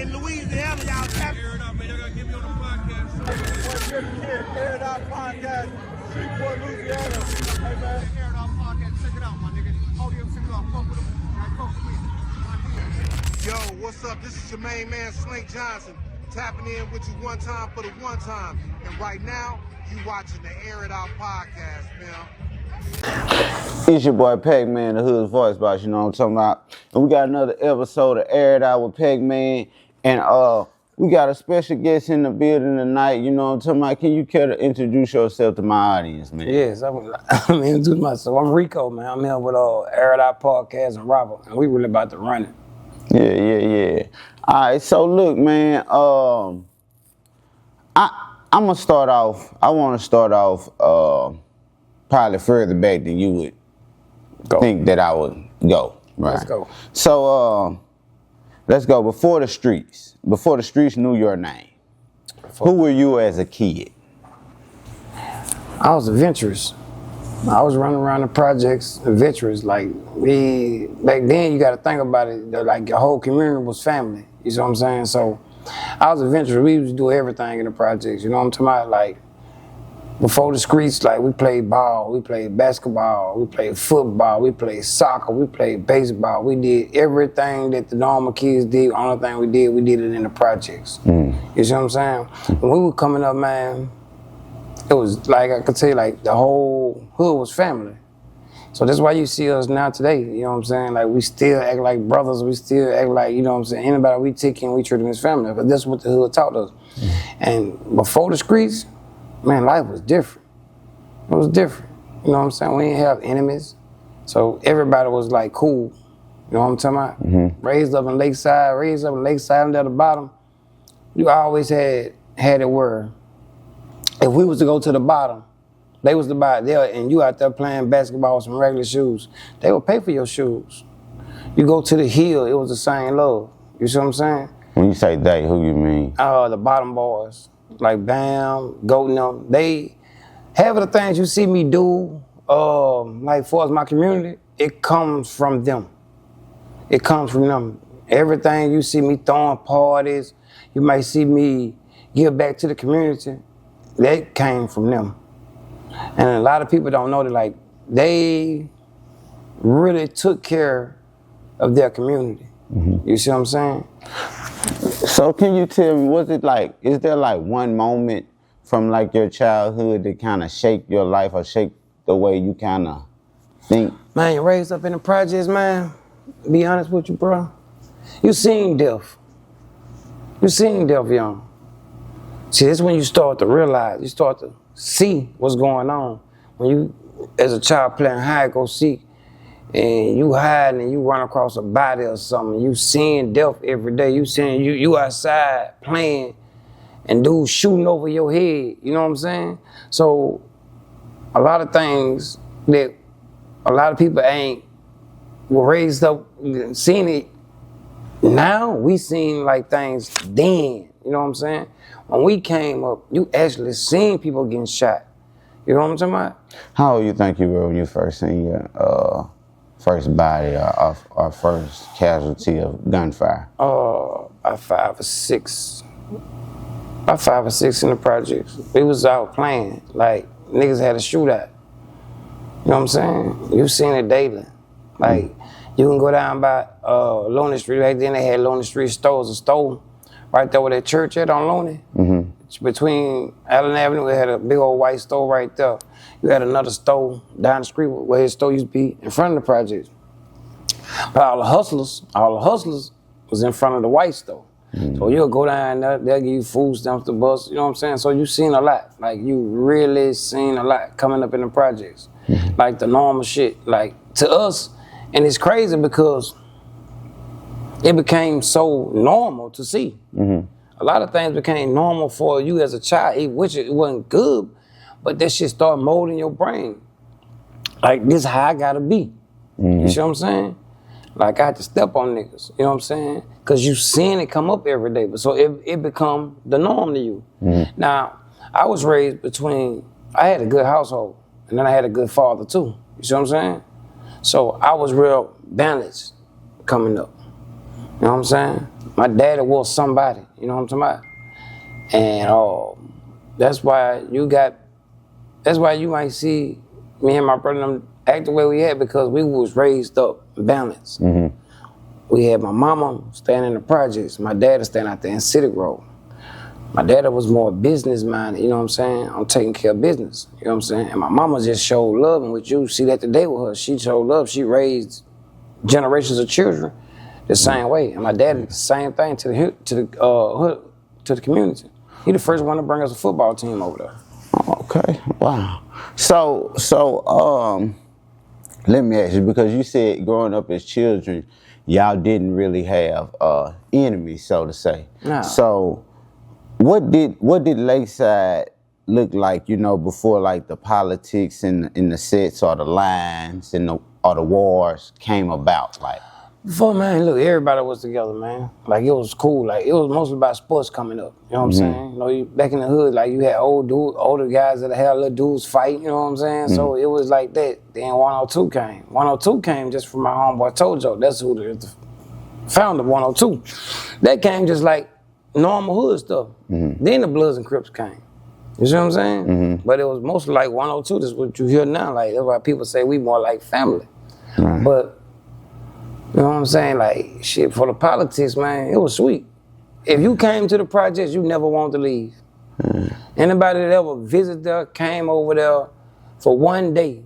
in Louisiana, y'all tap. Air it out, man. Y'all gotta get me on the podcast. Air it out podcast, Shreveport, Louisiana. Hey, man. Air it out podcast. Check it out, my nigga. Oh, yeah, check it out. Fuck with him. All right, fuck with me. Yo, what's up? This is your main man, Slink Johnson, tapping in with you one time for the one time. And right now, you watching the Air It Out podcast, man. It's your boy Pac-Man, the Hood's Voice Box, you know what I'm talking about. And we got another episode of Air It Out with Pac-Man. And we got a special guest in the building tonight, you know what I'm talking about. Can you care to introduce yourself to my audience, man? Yes, I'm introduce myself. I'm Rico, man. I'm here with Air It Out podcast and Robert, and we really about to run it. Yeah. All right, so look, man, I'm gonna start off. I want to start off probably further back than you would think that I would go. Right. Let's go. So let's go. Before the streets knew your name. Who were you as a kid? I was adventurous. I was running around the projects, adventurous. Like back then, you got to think about it. Like your whole community was family. You know what I'm saying? So I was adventurous. We used to do everything in the projects. You know what I'm talking about? Like before the streets, like we played ball, we played basketball, we played football, we played soccer, we played baseball. We did everything that the normal kids did. The only thing we did it in the projects. You see what I'm saying? When we were coming up, man, it was like, I could tell you, like the whole hood was family. So that's why you see us now today, you know what I'm saying? Like we still act like brothers, we still act like, you know what I'm saying? Anybody we take in, we treat them as family. But that's what the hood taught us. And before the streets, man, life was different. It was different. You know what I'm saying? We didn't have enemies. So everybody was like cool. You know what I'm talking about? Mm-hmm. Raised up in Lakeside and at the bottom. You always had it where if we was to go to the bottom, they was to buy it there, and you out there playing basketball with some regular shoes, they would pay for your shoes. You go to the hill, it was the same love. You see what I'm saying? When you say they, who you mean? The bottom boys, like Bam, Goat and them. They, half of the things you see me do, like for my community, it comes from them. It comes from them. Everything you see me throwing parties, you might see me give back to the community, that came from them. And a lot of people don't know that, like, they really took care of their community. Mm-hmm. You see what I'm saying? So can you tell me, was it like, is there like one moment from like your childhood that kind of shaped your life or shaped the way you kind of think? Man, you raised up in the projects, man, be honest with you, bro. You seen death. You seen death, young. See, that's when you start to realize, you start to see what's going on. When you, as a child playing hide go seek, and you hide and you run across a body or something, you seeing death every day. You seeing you outside playing and dudes shooting over your head, you know what I'm saying? So a lot of things that a lot of people were raised up seeing it. Now we seen like things then, you know what I'm saying? When we came up, you actually seen people getting shot. You know what I'm talking about? How old you think you were when you first seen your first body or first casualty of gunfire? About 5 or 6. About 5 or 6 in the projects. We was out playing, like niggas had a shootout. You know what I'm saying? You seen it daily. Like you can go down by Lonely Street. Back then they had Lonely Street stores, a store right there where that church at on Lonely. Mm-hmm. Between Allen Avenue, we had a big old white store right there. You had another store down the street where his store used to be in front of the project. But all the hustlers was in front of the white store. Mm-hmm. So you'll go down there, they'll give you food stamps, the bus, you know what I'm saying? So you seen a lot. Like you really seen a lot coming up in the projects. Mm-hmm. Like the normal shit. Like to us, and it's crazy because it became so normal to see. Mm-hmm. A lot of things became normal for you as a child, which it wasn't good, but that shit started molding your brain. Like, this is how I gotta be. Mm-hmm. You see what I'm saying? Like, I had to step on niggas, you know what I'm saying? Because you seeing it come up every day, but so it become the norm to you. Mm-hmm. Now, I was raised I had a good household, and then I had a good father too. You see what I'm saying? So I was real balanced coming up. You know what I'm saying? My daddy was somebody, you know what I'm talking about? And that's why you might see me and my brother them act the way we had, because we was raised up balanced. Mm-hmm. We had my mama staying in the projects, my dad staying out there in City Grove. My dad was more business minded, you know what I'm saying? I'm taking care of business, you know what I'm saying? And my mama just showed love, and what you see that today with her, she showed love. She raised generations of children the same way. And my dad did the same thing to the community. He the first one to bring us a football team over there. Okay, wow. So, let me ask you, because you said growing up as children, y'all didn't really have enemies, so to say. No. So, what did Lakeside look like, you know, before like the politics and the sets or the lines and or the wars came about, like? Before, man, look, everybody was together, man. Like, it was cool. Like, it was mostly about sports coming up. You know what I'm saying? You know, back in the hood, like, you had older guys that had little dudes fight, you know what I'm saying? So it was like that. Then 102 came. 102 came just from my homeboy Tojo. That's who the founder of 102. That came just like normal hood stuff. Then the Bloods and Crips came. You see what I'm saying? But it was mostly like 102. That's what you hear now. Like, that's why people say we more like family. Right. But you know what I'm saying? Like, shit, for the politics, man, it was sweet. If you came to the projects, you never wanted to leave. Anybody that ever visited there, came over there for one day,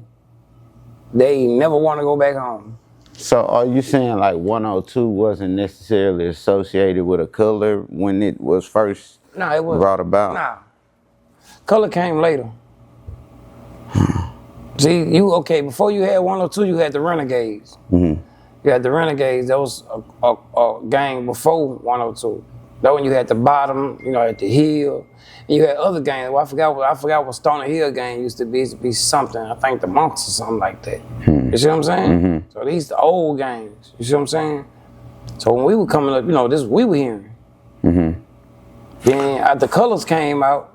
they never want to go back home. So are you saying like 102 wasn't necessarily associated with a color when it was first brought about? Nah. Color came later. See, before you had 102, you had the Renegades. You had the Renegades. That was a gang before 102. That when you had the Bottom, you know, at the Hill. And you had other gangs. Well, I forgot what Stoner Hill gang used to be. It used to be something. I think the Monks or something like that. You see what I'm saying? So these the old gangs. You see what I'm saying? So when we were coming up, you know, this we were hearing. Then after Colors came out,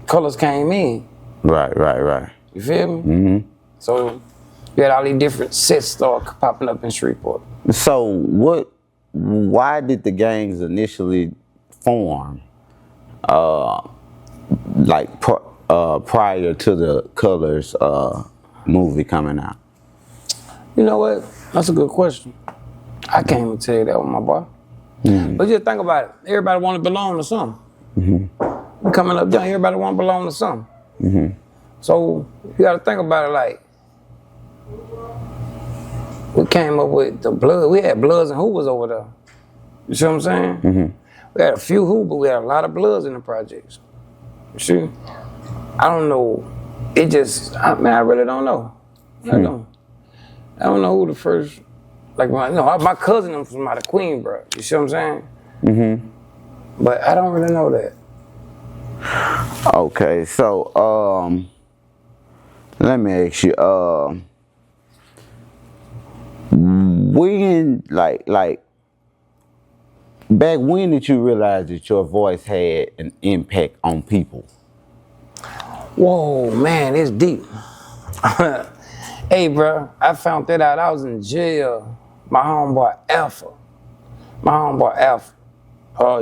Colors came in. Right. You feel me? So you had all these different sets start popping up in Shreveport. So why did the gangs initially form, prior to the Colors movie coming out? You know what? That's a good question. I can't even tell you that one, my boy. But just think about it. Everybody want to belong to something. We coming up young, everybody want to belong to something. So you got to think about it like, we came up with the Blood. We had Bloods and Hoovers over there. You see what I'm saying? We had a few Hoovers, we had a lot of Bloods in the projects. You see? I don't know. It just, I really don't know. I don't know who the first, like, my cousin was from out of Queensboro. You see what I'm saying? But I don't really know that. Okay, so let me ask you, when back when did you realize that your voice had an impact on people? Whoa, man, it's deep. Hey, bro, I found that out. I was in jail. My homeboy Alpha.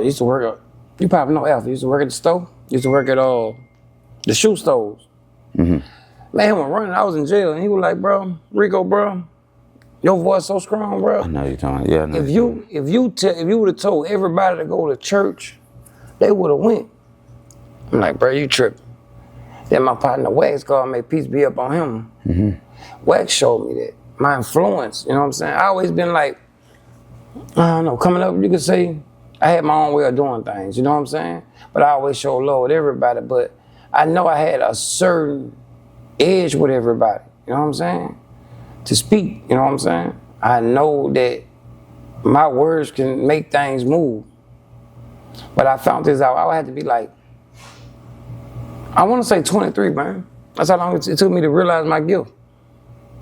Used to work at, you probably know Alpha. Used to work at the store. Used to work at the shoe stores. Man, he was running. I was in jail, and he was like, bro, Rico, bro, your voice so strong, bro. I know you're talking. Yeah. If you would have told everybody to go to church, they would have went. I'm like, bro, you tripping. Then my partner Wax, God may peace be up on him. Wax showed me that. My influence, you know what I'm saying? I always been like, I don't know, coming up, you could say, I had my own way of doing things, you know what I'm saying? But I always showed love with everybody, but I know I had a certain edge with everybody, you know what I'm saying? To speak, you know what I'm saying? I know that my words can make things move. But I found this out, I had to be like, I want to say 23, man. That's how long it took me to realize my gift.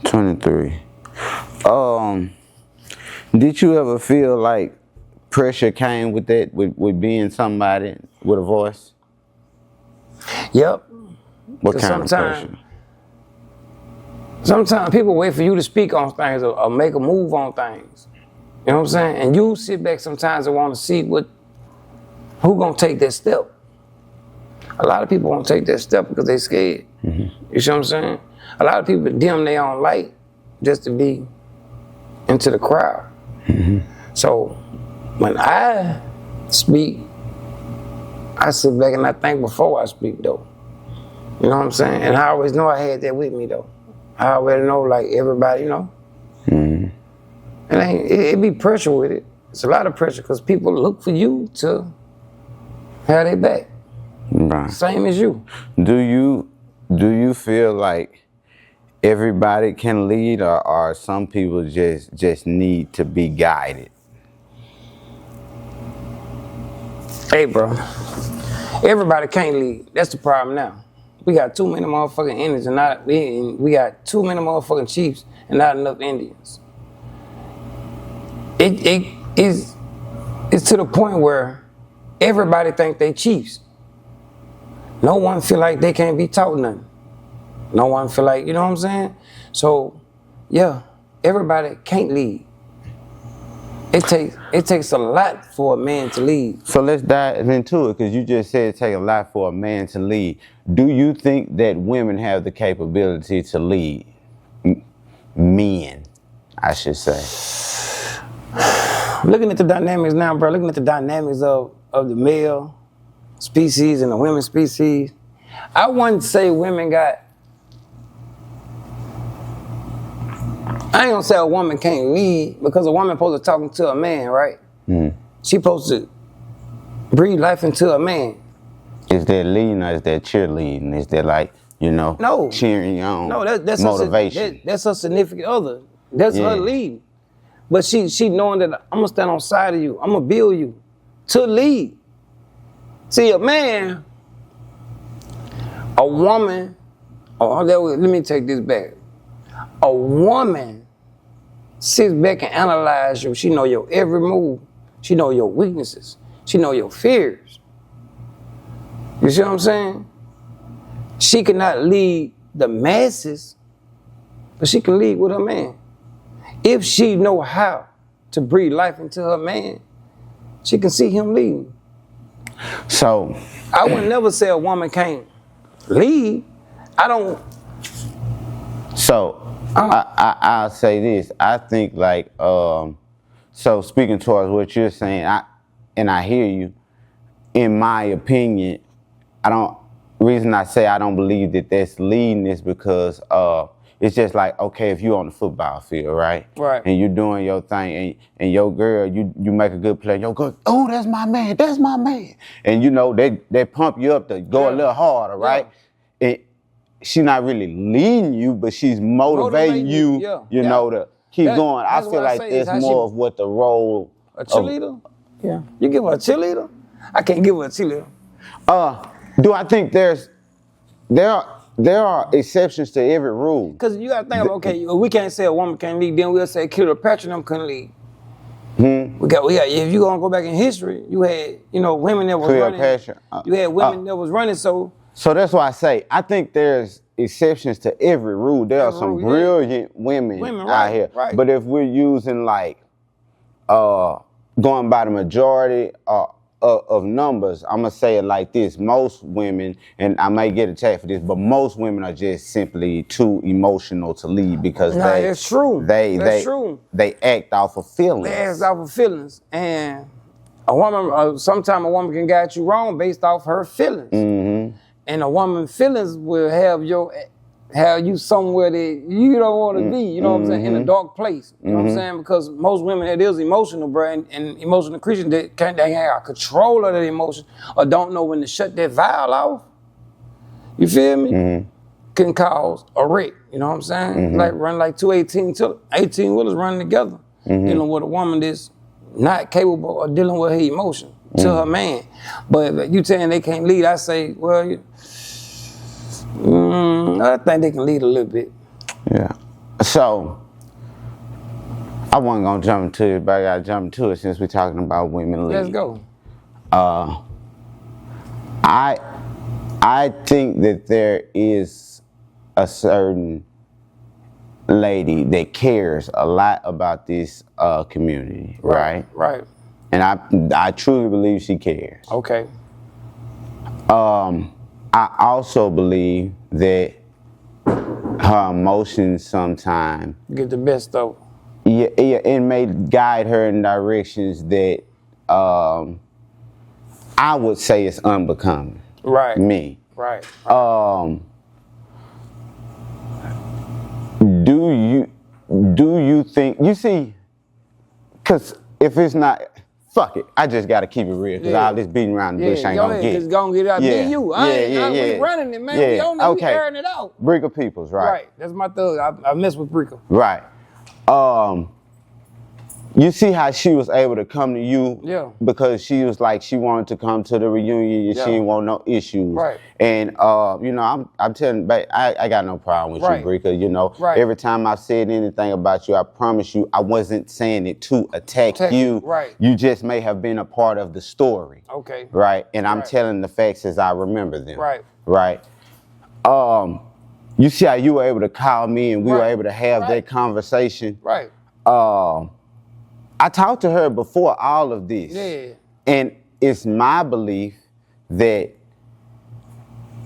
23. Did you ever feel like pressure came with that, with being somebody with a voice? Yep. What kind of pressure? Sometimes people wait for you to speak on things or make a move on things. You know what I'm saying? And you sit back sometimes and want to see who gonna take that step. A lot of people won't take that step because they scared. You see what I'm saying? A lot of people dim their own light just to be into the crowd. So when I speak, I sit back and I think before I speak though. You know what I'm saying? And I always know I had that with me though. I already know like everybody, you know. And it be pressure with it. It's a lot of pressure because people look for you to have their back. Right. Same as you. Do you feel like everybody can lead, or some people just need to be guided? Hey, bro. Everybody can't lead. That's the problem now. We got too many motherfucking Indians and we got too many motherfucking chiefs and not enough Indians. It's to the point where everybody think they chiefs. No one feel like they can't be taught nothing. No one feel like, you know what I'm saying? So, yeah, everybody can't lead. It takes a lot for a man to lead. So let's dive into it, because you just said it takes a lot for a man to lead. Do you think that women have the capability to lead? Men, I should say. Looking at the dynamics now, bro, looking at the dynamics of the male species and the women species, I wouldn't say women got, I ain't gonna say a woman can't lead, because a woman supposed to talking to a man, right? She supposed to breathe life into a man. Is that leading, or is that cheerleading? Is that like, you know, no, cheering on? No, that's motivation. That's her significant other. That's her lead. But she knowing that I'm gonna stand on side of you. I'm gonna build you to lead. See, a man, a woman, let me take this back. A woman sits back and analyze you. She know your every move. She know your weaknesses. She know your fears. You see what I'm saying? She cannot lead the masses, but she can lead with her man. If she know how to breathe life into her man, she can see him leading. So I would never say a woman can't lead. I don't. So I'll say this. I think like so speaking towards what you're saying, I hear you. In my opinion, reason I say I don't believe that that's leading is because it's just like, okay, if you're on the football field, right? Right. And you're doing your thing, and your girl, you make a good play, your girl, oh, that's my man. And you know, they pump you up to go a little harder, right? And she's not really leading you, but she's motivating you, you know, to keep going. I feel like that's more of what the role. A cheerleader? Yeah. You give her a cheerleader? I can't give her a cheerleader. Do I think there are exceptions to every rule? Because you got to think about, okay, we can't say a woman can't lead, then we'll say Cleopatra them couldn't lead. We got. If you gonna go back in history, you had, you know, women that was running. You had women that was running. So that's why I say I think there's exceptions to every rule. There are some brilliant women out here. Right. But if we're using like going by the majority of numbers, I'm gonna say it like this: most women, and I may get attacked for this, but most women are just simply too emotional to lead because that's true. They act off of feelings. They act off of feelings, and a woman, sometimes a woman can guide you wrong based off her feelings, and a woman's feelings will have you somewhere that you don't want to be, you know what I'm saying, in a dark place, you know what I'm saying, because most women, it is emotional, bro, and emotional creatures that can't have control of their emotions or don't know when to shut that valve off, you feel me, can cause a wreck, you know what I'm saying, like run like two 18-wheelers running together, dealing with a woman that's not capable of dealing with her emotion to her man. But you saying they can't lead, I say, well, I think they can lead a little bit. Yeah. So, I wasn't going to jump into it, but I got to jump into it since we're talking about women leading. Let's go. I think that there is a certain lady that cares a lot about this community, right? Right. And I truly believe she cares. Okay. I also believe that her emotions sometimes Get the best of her. yeah, it may guide her in directions that I would say is unbecoming. Right. Me. Right. Do you think, you see, because if it's not, fuck it, I just got to keep it real, because all this beating around the bush ain't going to get it. Just gonna get it out. Yeah. Me, you. We running it, man. Yeah. We Okay. airing it out. Brica Peoples, right? Right. That's my thug. I mess with Brica. Right. You see how she was able to come to you because she was like, she wanted to come to the reunion and she didn't want no issues. Right. And, you know, I'm telling you, I got no problem with you, Brica, you know. Right. Every time I said anything about you, I promise you, I wasn't saying it to attack you. Right. You just may have been a part of the story. Okay. Right. And I'm telling the facts as I remember them. Right. Right. You see how you were able to call me and we were able to have that conversation. Right. I talked to her before all of this. Yeah. And it's my belief that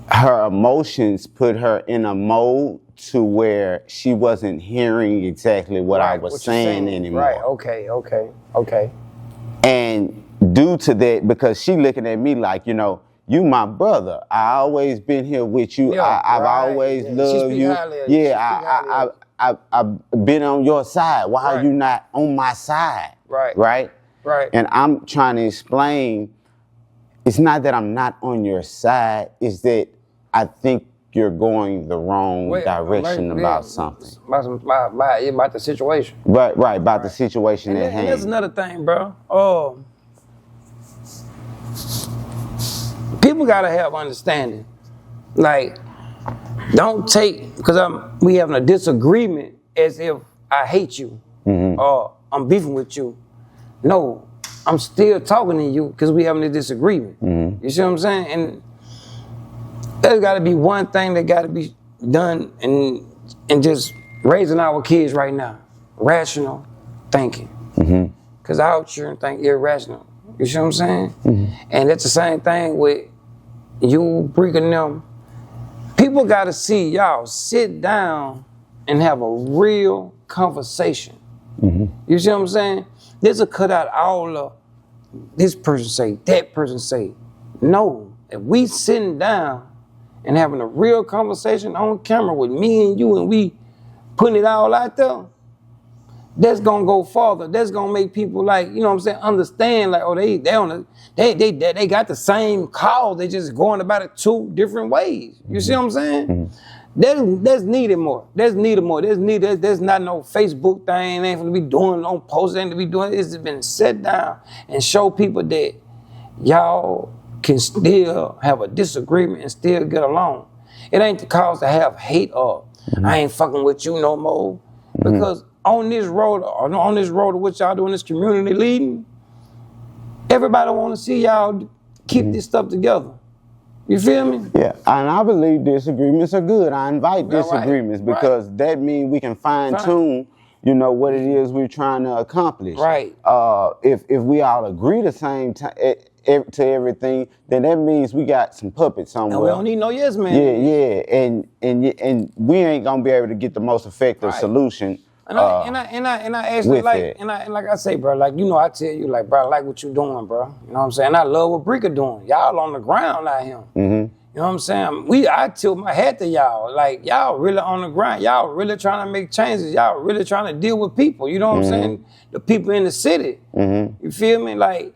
her emotions put her in a mode to where she wasn't hearing exactly what I was saying anymore. Right, okay. And due to that, because she looking at me like, you know, you my brother. I always been here with you. I've always loved you. Yeah, I've been on your side. Why are you not on my side? Right. And I'm trying to explain, it's not that I'm not on your side, it's that I think you're going the wrong direction about something. About the situation. Right, about the situation at hand. And that's another thing, bro. People gotta have understanding. Like, don't take, because we having a disagreement as if I hate you or I'm beefing with you. No, I'm still talking to you because we having a disagreement. You see what I'm saying? And there's got to be one thing that got to be done and just raising our kids right now. Rational thinking. Because out here think irrational. You see what I'm saying? And that's the same thing with you breaking them. People got to see y'all sit down and have a real conversation. You see what I'm saying? This will cut out all of this person say, that person say. No, if we sitting down and having a real conversation on camera with me and you and we putting it all out there, that's gonna go farther. That's gonna make people like, you know what I'm saying, understand like, oh, they got the same cause, they just going about it two different ways. You see what I'm saying? That's needed more. That's needed more. There's not no Facebook thing. Ain't gonna be doing no posts. Ain't to be doing. It's been set down and show people that y'all can still have a disagreement and still get along. It ain't the cause to have hate or I ain't fucking with you no more. Because on this road of what y'all doing, this community leading, everybody want to see y'all keep this stuff together. You feel me? Yeah, and I believe disagreements are good. I invite disagreements because that means we can fine tune, you know, what it is we're trying to accomplish. Right. If we all agree the same time to everything, then that means we got some puppets somewhere. And we don't need no yes man. Yeah, and we ain't gonna be able to get the most effective solution. And I actually like, and like I say, bro, like, you know, I tell you, like, bro, I like what you doing, bro. You know what I'm saying? I love what Brica doing. Y'all on the ground out here. You know what I'm saying? I tilt my hat to y'all. Like, y'all really on the ground. Y'all really trying to make changes. Y'all really trying to deal with people. You know what I'm saying? The people in the city. You feel me? Like,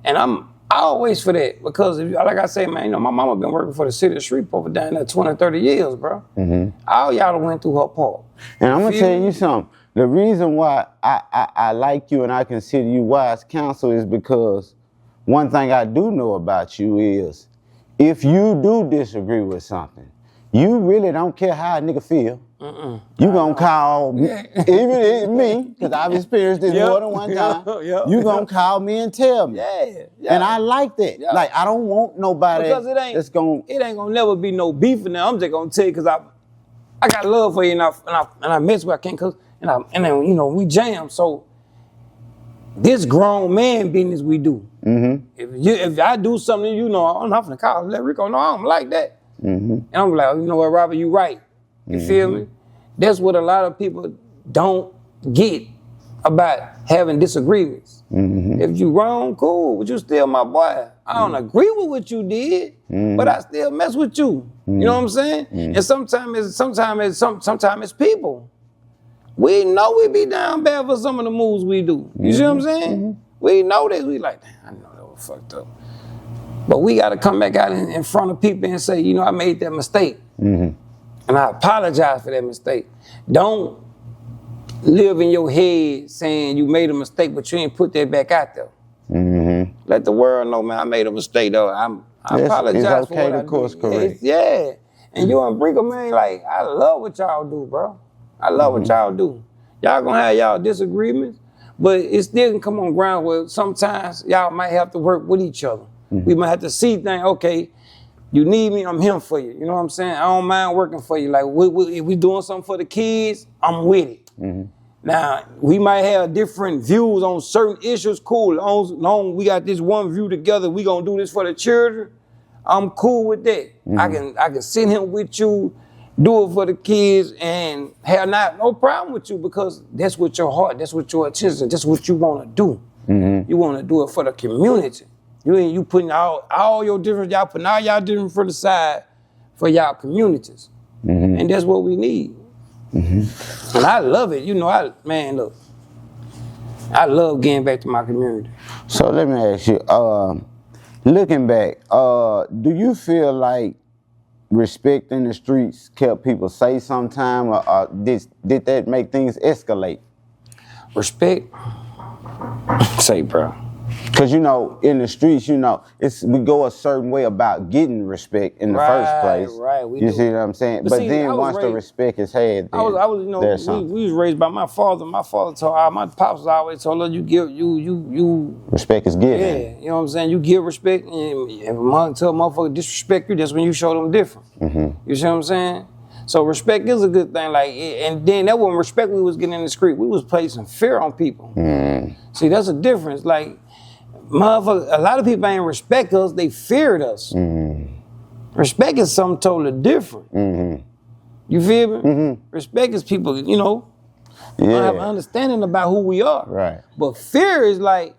and I'm always for that because, like I say, man, you know, my mama been working for the city of Shreveport for down there 20, 30 years, bro. All y'all went through her part. And I'm gonna tell you something. The reason why I like you and I consider you wise counsel is because one thing I do know about you is if you do disagree with something, you really don't care how a nigga feel. You gonna call me, even me, because I've experienced this more than one time. You gonna call me and tell me. And I like that. Like, I don't want nobody because it ain't gonna never be no beef in there. I'm just gonna tell you because I got love for you, and I mess with you, and then you know we jam. So this grown man business we do. Mm-hmm. If I do something, you know, I'm not finna call let Rico know I don't like that, and I'm like, you know what, Robert, you right. You feel me? That's what a lot of people don't get about having disagreements. If you wrong, cool, but you still my boy. I don't agree with what you did, but I still mess with you. You know what I'm saying? And sometimes it's people. We know we be down bad for some of the moves we do. You see what I'm saying? We know that. We like, damn, I know that was fucked up. But we got to come back out in front of people and say, you know, I made that mistake. And I apologize for that mistake. Don't live in your head saying you made a mistake, but you ain't put that back out there. Let the world know, man, I made a mistake, though. I apologize it's for okay what to I course did. correct. Yeah. And you and Rico, man, like, I love what y'all do, bro. I love what y'all do. Y'all gonna have y'all disagreements, but it still can come on ground where sometimes y'all might have to work with each other. We might have to see things, okay, you need me, I'm here for you. You know what I'm saying? I don't mind working for you. Like, if we doing something for the kids, I'm with it. Now, we might have different views on certain issues, cool. Long we got this one view together, we gonna do this for the children, I'm cool with that. I can send him with you, do it for the kids, and have no problem with you because that's what your heart, that's what your attention, that's what you wanna do. You wanna do it for the community. You putting all your different, y'all putting all y'all different for the side for y'all communities. And that's what we need. And I love it. You know, look, I love getting back to my community. So let me ask you, looking back, do you feel like respect in the streets kept people safe sometime, or did that make things escalate? Respect? Say, bro. Because, you know, in the streets, you know, we go a certain way about getting respect in the first place. Right, you see what I'm saying? But see, then once the respect is had, then I was, you know, we was raised by my father. My father told, my pops always told us, you respect is given. Yeah, you know what I'm saying? You give respect, and if a motherfucker disrespect you, that's when you show them different. You see what I'm saying? So respect is a good thing. Like, and then that wasn't respect we was getting in the street. We was placing fear on people. See, that's a difference. Like, motherfucker, a lot of people ain't respect us, they feared us. Respect is something totally different. You feel me? Respect is people, you know, have an understanding about who we are. Right. But fear is like,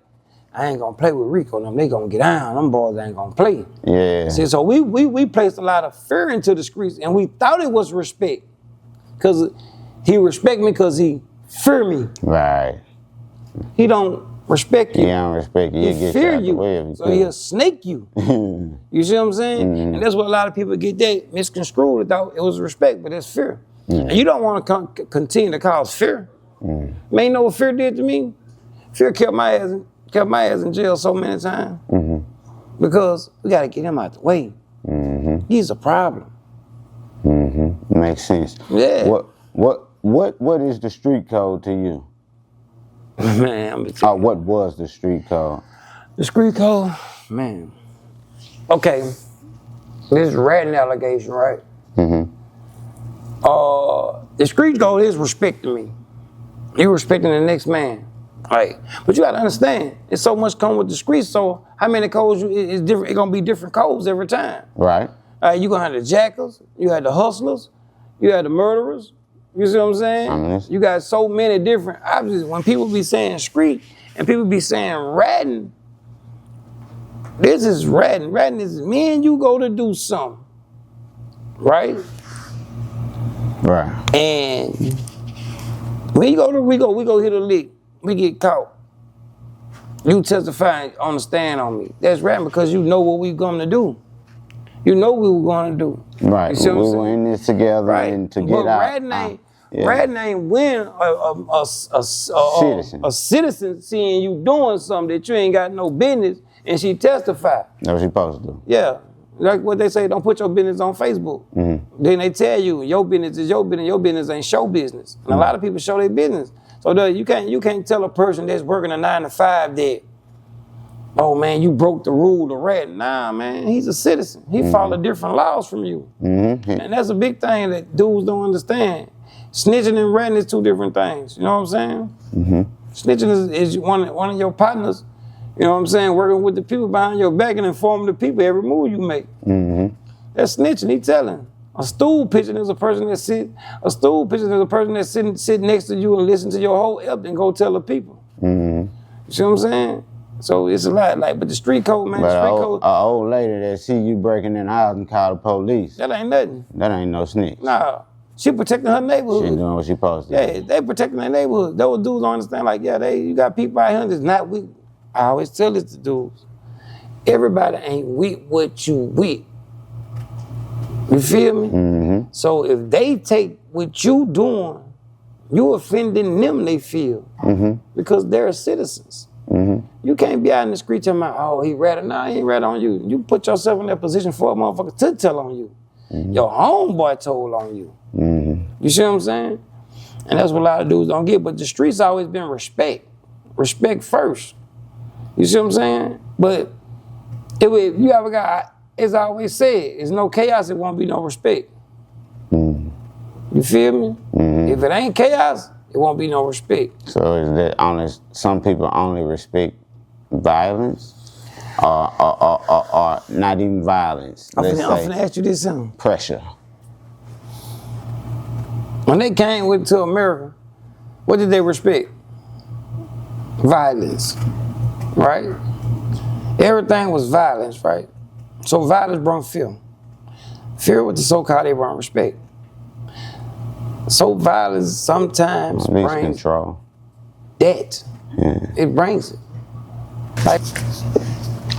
I ain't gonna play with Rico, them they gonna get down, them boys ain't gonna play. Yeah. See, so we placed a lot of fear into the streets, and we thought it was respect. Cause he respect me cause he fear me. Right. He don't respect you. He don't respect you. He fear you. So he'll snake you. You see what I'm saying? And that's what a lot of people get that misconstrued. They thought it was respect, but it's fear. And you don't want to continue to cause fear. Man, you know what fear did to me? Fear kept my ass in jail so many times. Because we got to get him out the way. He's a problem. Makes sense. Yeah. What is the street code to you? Man, what was the street code? The street code? Man. Okay. This is ratting allegation, right? The street code is respecting me. You respecting the next man. Right. But you gotta understand, it's so much come with the streets, so how many codes it's different, it's gonna be different codes every time. Right. You gonna have the jackals, you had the hustlers, you had the murderers. You see what I'm saying? You got so many different options. When people be saying street and people be saying ratting, this is ratting. Ratting is me and you go to do something. Right? Right. And when you go to we go hit a lick, we get caught. You testify on the stand on me. That's ratting because you know what we gonna do. You know what we were gonna do. Right. You see what I'm saying? We were in this together and to get out. Ratting ain't when a citizen seeing you doing something that you ain't got no business and she testify. That's what she supposed to do. Yeah. Like what they say, don't put your business on Facebook. Then they tell you your business is your business ain't show business. And a lot of people show their business. So you can't tell a person that's working a 9 to 5 that oh man, you broke the rule, the rat. Nah, man, he's a citizen. He followed different laws from you. And that's a big thing that dudes don't understand. Snitching and ratting is two different things. You know what I'm saying? Snitching is one of your partners, you know what I'm saying, working with the people behind your back and informing the people every move you make. That's snitching, he telling. A stool pigeon is a person that sit next to you and listen to your whole ep and go tell the people. You see what I'm saying? So it's a lot, like, but the street code, man, But the street code. An old lady that see you breaking in the house and call the police. That ain't nothing. That ain't no snitch. Nah, she protecting her neighborhood. She doing what she supposed to. Yeah, they protecting their neighborhood. Those dudes don't understand, like, yeah, you got people out here that's not weak. I always tell this to dudes. Everybody ain't weak what you weak. You feel me? So if they take what you doing, you offending them, they feel. Because they're citizens. You can't be out in the street telling me, oh, he ratted. Nah, he ain't ratted on you. You put yourself in that position for a motherfucker to tell on you. Your homeboy told on you. You see what I'm saying? And that's what a lot of dudes don't get. But the streets always been respect. Respect first. You see what I'm saying? But if you ever got, as I always said, there's no chaos, it won't be no respect. You feel me? If it ain't chaos, it won't be no respect. So is that only some people only respect violence, or not even violence? I'm finna ask you this something. Pressure. When they came to America, what did they respect? Violence, right? Everything was violence, right? So violence brought fear. Fear with the so-called they brought respect. So violence sometimes brings control. That. It brings it. Like,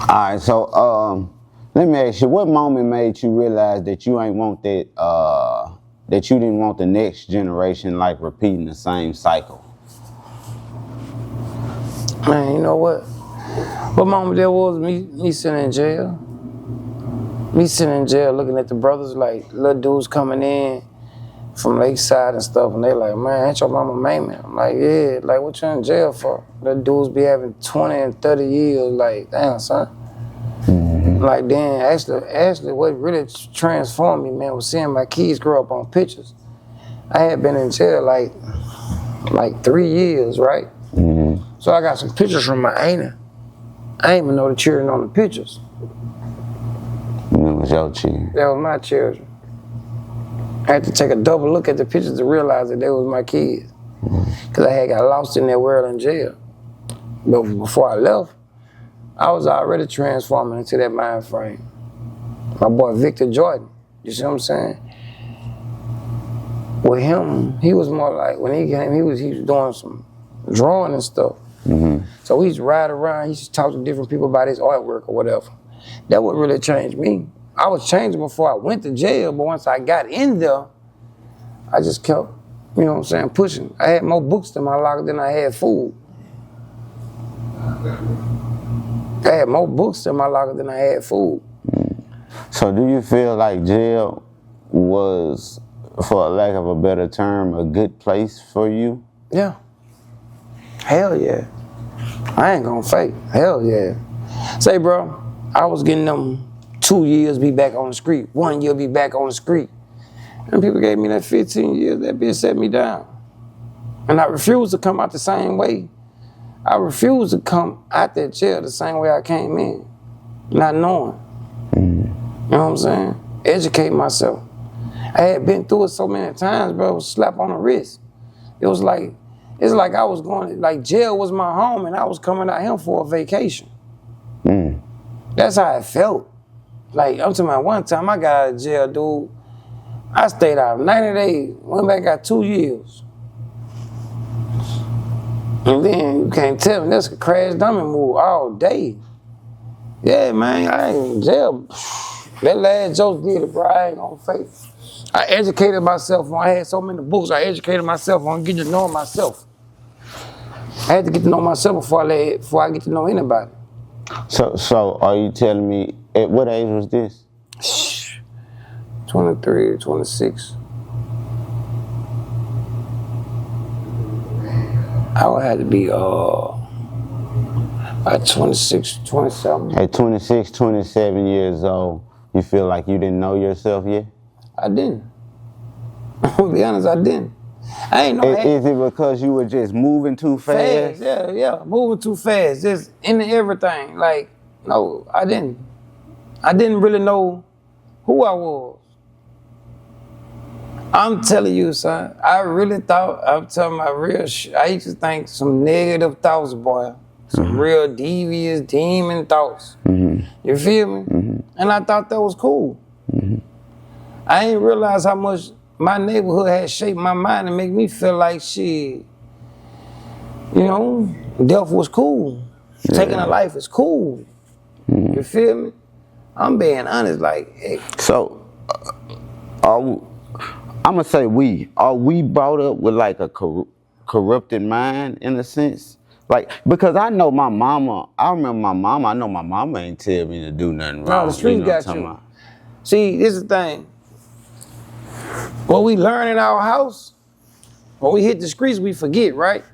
all right, so let me ask you, what moment made you realize that you ain't want that, that you didn't want the next generation like repeating the same cycle? Man, you know what? What moment there was me sitting in jail? Me sitting in jail looking at the brothers, like little dudes coming in from Lakeside and stuff, and they like, man, ain't your mama main man? I'm like, yeah, like what you in jail for? The dudes be having 20 and 30 years, like, damn, son. Like, then actually what really transformed me, man, was seeing my kids grow up on pictures. I had been in jail like 3 years, right? So I got some pictures from my auntie. I didn't even know the children on the pictures. That was your children. That was my children. I had to take a double look at the pictures to realize that they was my kids. Because I had got lost in that world in jail. But before I left, I was already transforming into that mind frame. My boy Victor Jordan, you see what I'm saying? With him, he was more like, when he came, he was doing some drawing and stuff. So he's ride around, he used to talk to different people about his artwork or whatever. That would really change me. I was changing before I went to jail, but once I got in there, I just kept, you know what I'm saying, pushing. I had more books in my locker than I had food. I had more books in my locker than I had food. So do you feel like jail was, for a lack of a better term, a good place for you? Yeah. Hell yeah. I ain't gonna fake. Hell yeah. Say, bro, I was getting them 2 years be back on the street, 1 year be back on the street. And people gave me that 15 years, that bitch set me down. And I refused to come out the same way. I refused to come out that jail the same way I came in, not knowing. You know what I'm saying? Educate myself. I had been through it so many times, bro, it was a slap on the wrist. It was like, it's like I was going, like jail was my home and I was coming out here for a vacation. That's how it felt. Like, I'm talking about one time I got out of jail, dude. I stayed out 90 days, went back, got 2 years. And then you can't tell me that's a crash dummy move all day. Yeah, man, I ain't in jail. That last joke did it, bro. I ain't gonna fake. I educated myself on, I had so many books, I educated myself on getting to know myself. I had to get to know myself before I get to know anybody. So are you telling me, at what age was this? 23, 26. I would have to be At 26, 27. At 26, 27 years old, you feel like you didn't know yourself yet? I didn't. I'm gonna be honest, I didn't. I ain't know. Is it because you were just moving too fast? Yeah, moving too fast, just into everything. Like, no, I didn't. I didn't really know who I was. I'm telling you, son, I really thought, I'm telling my real shit. I used to think some negative thoughts, boy. Some real devious demon thoughts. You feel me? And I thought that was cool. I ain't realize how much my neighborhood had shaped my mind and make me feel like shit. You know, death was cool. Taking a life is cool. You feel me? I'm being honest, like, hey. So, I'm gonna say are we brought up with like a corrupted mind in a sense? Like, because I know my mama, I know my mama ain't tell me to do nothing wrong. No, the streets got you. See, this is the thing. What we learn in our house, when we hit the streets, we forget, right?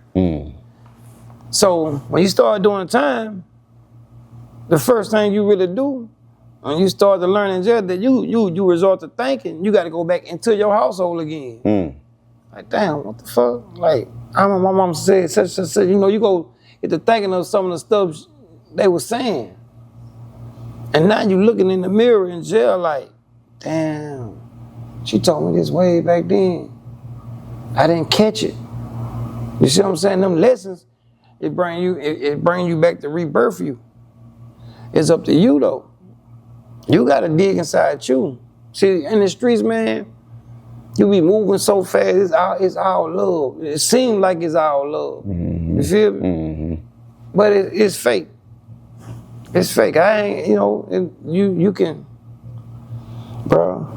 So when you start doing time, the first thing you really do, when you start to learn in jail, that you resort to thinking, you got to go back into your household again. Like, damn, what the fuck? Like, I remember my mom said, such, you know, you go get to thinking of some of the stuff they were saying. And now you looking in the mirror in jail like, damn, she told me this way back then. I didn't catch it. You see what I'm saying? Them lessons, it bring you back to rebirth you. It's up to you though. You gotta dig inside you. See, in the streets, man, you be moving so fast, it's all love. It seems like it's all love. You feel me? But it's fake. It's fake. I ain't, you know, you can, bro.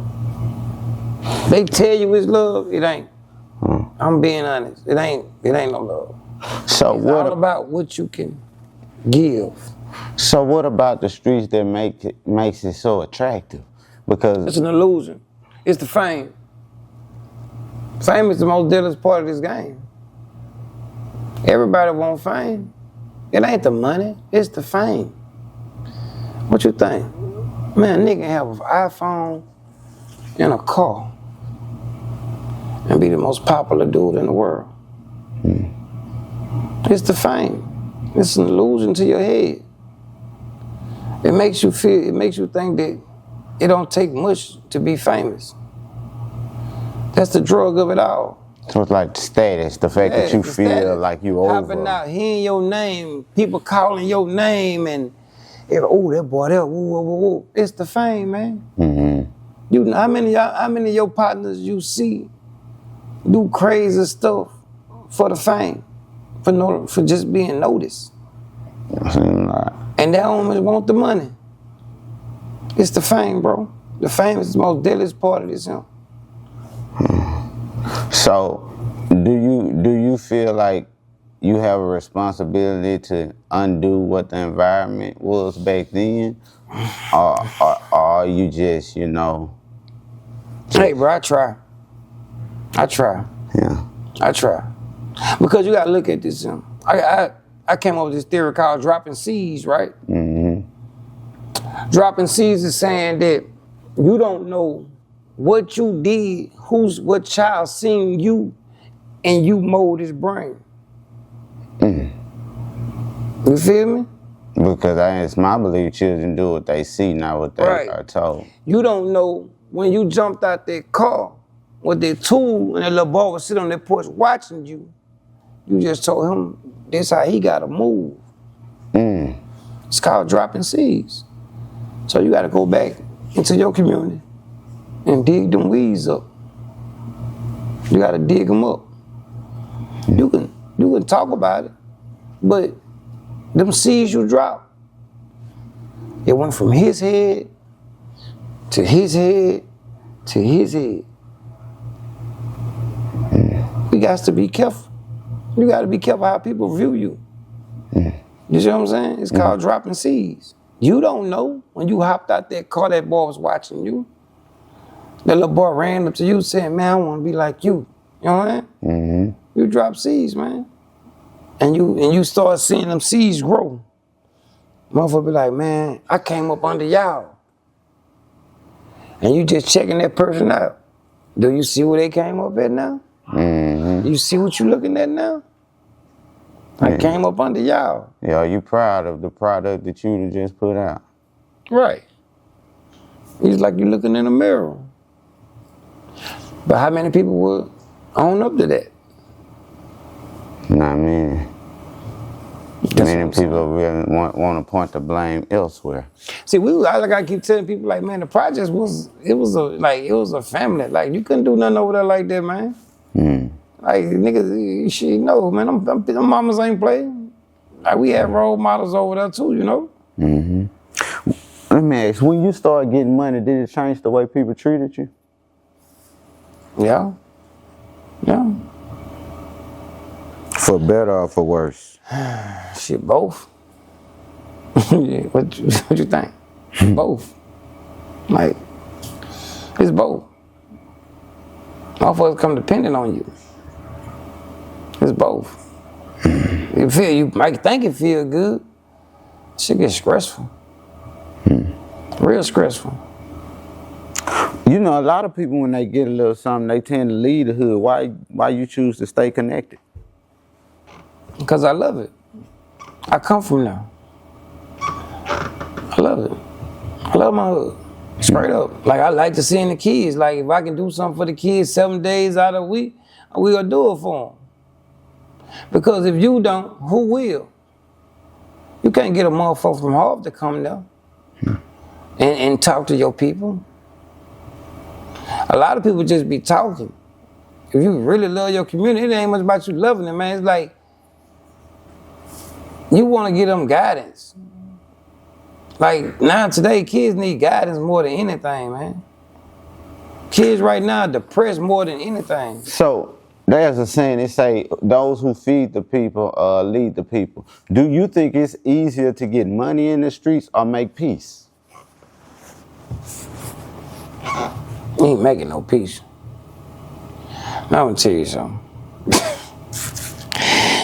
They tell you it's love, it ain't. I'm being honest. It ain't no love. So it's all about what you can give. So what about the streets that makes it so attractive? Because it's an illusion. It's the fame. Fame is the most deadliest part of this game. Everybody want fame. It ain't the money, it's the fame. What you think? Man, a nigga have an iPhone and a car and be the most popular dude in the world. It's the fame. It's an illusion to your head. It makes you think that it don't take much to be famous. That's the drug of it all. So it's like the status, the fact that you feel status. like you over. Hopping out, hearing your name, people calling your name, and oh, that boy, that woo. It's the fame, man. You, how many of your partners you see do crazy stuff for the fame, for just being noticed? And they always want the money. It's the fame, bro. The fame is the most deadliest part of this, So, do you feel like you have a responsibility to undo what the environment was back then, or are you just, you know? Hey, bro, I try. Yeah. I try, because you gotta look at this. I came up with this theory called dropping seeds, right? Dropping seeds is saying that you don't know what you did, what child seen you, and you mold his brain. You feel me? Because it's my belief children do what they see, not what they are told. You don't know when you jumped out that car with that tool and that little boy was sitting on that porch watching you. You just told him this how he gotta move. It's called dropping seeds. So you gotta go back into your community and dig them weeds up. You gotta dig them up. You can talk about it, but them seeds you drop, it went from his head to his head to his head. You got to be careful. You got to be careful how people view you. You see what I'm saying? It's called dropping seeds. You don't know when you hopped out that car, that boy was watching you. That little boy ran up to you saying, man, I want to be like you. You know what I mean? You drop seeds, man. And you start seeing them seeds grow. Motherfucker be like, man, I came up under y'all. And you just checking that person out. Do you see where they came up at now? Mm-hmm. You see what you looking at now? I came up under y'all. Yeah, are you proud of the product that you just put out? Right. It's like you looking in a mirror. But how many people would own up to that? Not many. Many people really want to point the blame elsewhere. See, like I keep telling people, like, man, the project was a family. Like, you couldn't do nothing over there like that, man. Mm. Like, niggas, shit, no, man, them mamas ain't playing. Like, we had role models over there too, you know? Mm-hmm. Let me ask, when you started getting money, did it change the way people treated you? Yeah. Yeah. For better or for worse? Shit, both. What you think? Both. Like, it's both. Motherfuckers come dependent on you. It's both. You might think it feel good. Shit get stressful. Real stressful. You know, a lot of people, when they get a little something, they tend to leave the hood. Why you choose to stay connected? Because I love it. I come from there. I love it. I love my hood. Straight up. Like, I like to see in the kids. Like, if I can do something for the kids 7 days out of the week, we gonna do it for them. Because if you don't, who will? You can't get a motherfucker from Harvard to come there and talk to your people. A lot of people just be talking. If you really love your community, it ain't much about you loving it, man. It's like, you want to give them guidance. Like, now today, kids need guidance more than anything, man. Kids right now are depressed more than anything. So, there's a saying, they say, those who feed the people lead the people. Do you think it's easier to get money in the streets or make peace? You ain't making no peace. Now, I'm gonna tell you something.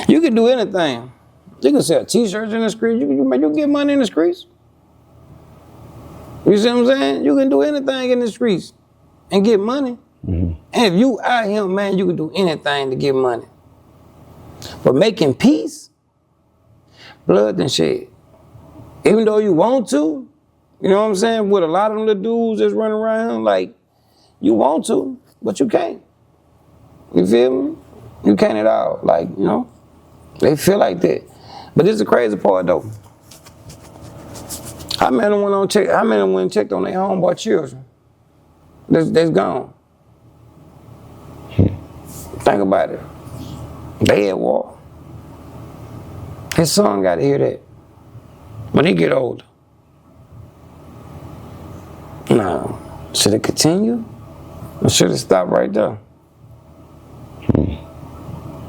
You can do anything. You can sell t-shirts in the streets. You can get money in the streets. You see what I'm saying? You can do anything in the streets and get money. Mm-hmm. And if you out here, man, you can do anything to get money. But making peace, blood and shed. Even though you want to, you know what I'm saying? With a lot of them little dudes that's running around, like, you want to, but you can't. You feel me? You can't at all. Like, you know, they feel like that. But this is the crazy part, though. How many went and checked on their homeboy children? That's gone. Think about it. They at war. His son got to hear that. When he get older. No. Should it continue? Or should it stop right there?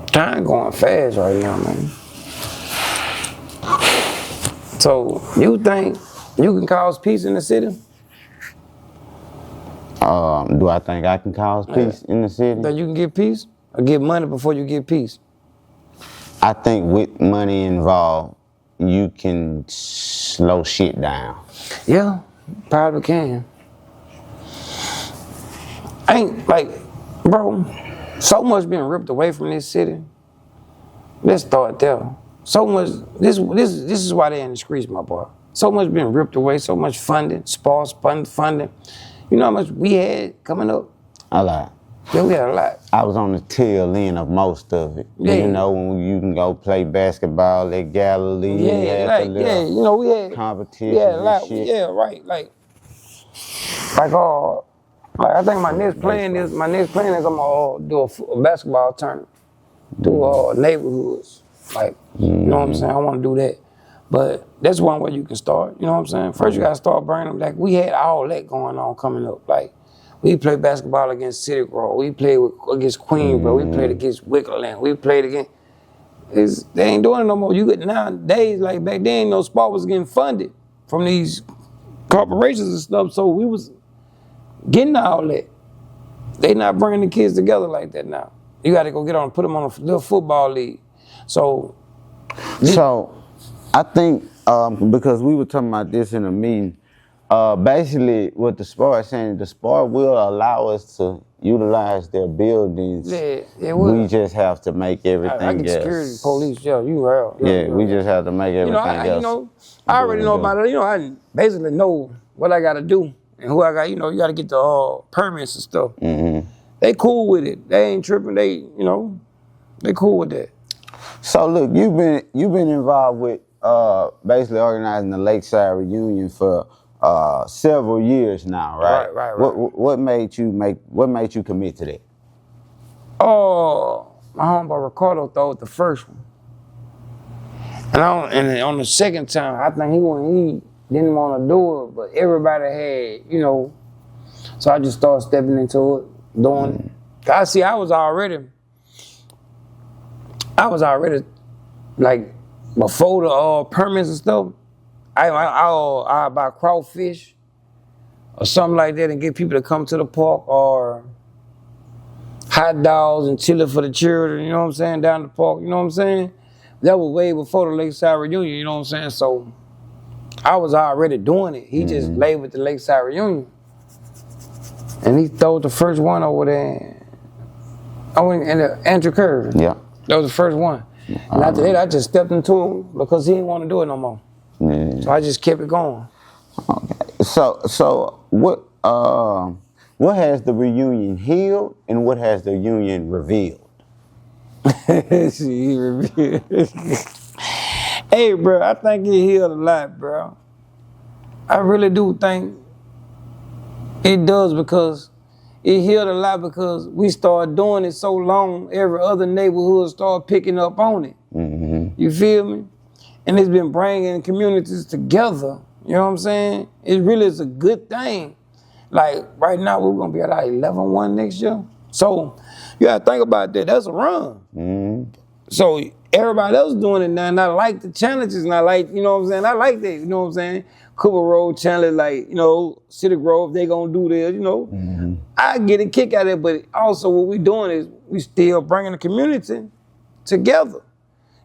Time going fast right now, man. So, you think you can cause peace in the city? Do I think I can cause peace in the city? That you can get peace? Or get money before you get peace? I think with money involved, you can slow shit down. Yeah, probably can. Ain't like, bro, so much been ripped away from this city. Let's start there. So much, this is why they're in the streets, my boy. So much been ripped away, so much funding, sparse funding. You know how much we had coming up? A lot. Yeah, we had a lot. I was on the tail end of most of it. Yeah. You know, when you can go play basketball at Galilee. You know, we had competition. Yeah, a lot. Shit. Yeah, right. Like I think my next plan is I'm gonna do a basketball tournament. Do neighborhoods. Like, you know what I'm saying? I want to do that. But that's one way you can start. You know what I'm saying? First, you got to start burning them. Like, we had all that going on coming up. Like, we played basketball against City Grove. We played against Queensboro. We played against Wickerland. We played against... They ain't doing it no more. You get nowadays, like back then, no sport was getting funded from these corporations and stuff. So we was getting all that. They not bringing the kids together like that now. You got to go put them on a little football league. So, I think Because we were talking about this in a meeting. Basically, what the SPAR is saying, the SPAR will allow us to utilize their buildings. Yeah, it will. We just have to make everything I get else. security, police, you real. Yeah, we just have to make everything else. I already know about it. I basically know what I got to do and who I got. You got to get the permits and stuff. Mm-hmm. They cool with it. They ain't tripping. They cool with that. So look, you've been involved with basically organizing the Lakeside reunion for several years now, right? Right. What made you commit to that? Oh, my homeboy Ricardo thought the first one, and on the second time, I think he didn't want to do it, but everybody had, so I just started stepping into it, doing it. I was already like before the permits and stuff. I buy crawfish or something like that and get people to come to the park, or hot dogs and chili for the children, you know what I'm saying, down the park, you know what I'm saying? That was way before the Lakeside reunion, you know what I'm saying? So I was already doing it. He just laid with the Lakeside reunion. And he threw the first one over there. Andrew Curry. Yeah. That was the first one. And after that, I just stepped into it because he didn't want to do it no more. Yeah. So I just kept it going. Okay. So what has the reunion healed and what has the union revealed? He revealed. Hey, bro, I think it healed a lot, bro. I really do think it does, because it healed a lot because we started doing it so long, every other neighborhood started picking up on it. Mm-hmm. You feel me? And it's been bringing communities together. You know what I'm saying? It really is a good thing. Like right now, we're gonna be at like 11-1 next year. So you gotta think about that. That's a run. Mm-hmm. So everybody else doing it now, and I like the challenges, and I like, you know what I'm saying? I like that, you know what I'm saying? Cooper Road challenge, like, City Grove, they gonna do this, Mm-hmm. I get a kick out of it, but also what we doing is we still bringing the community together.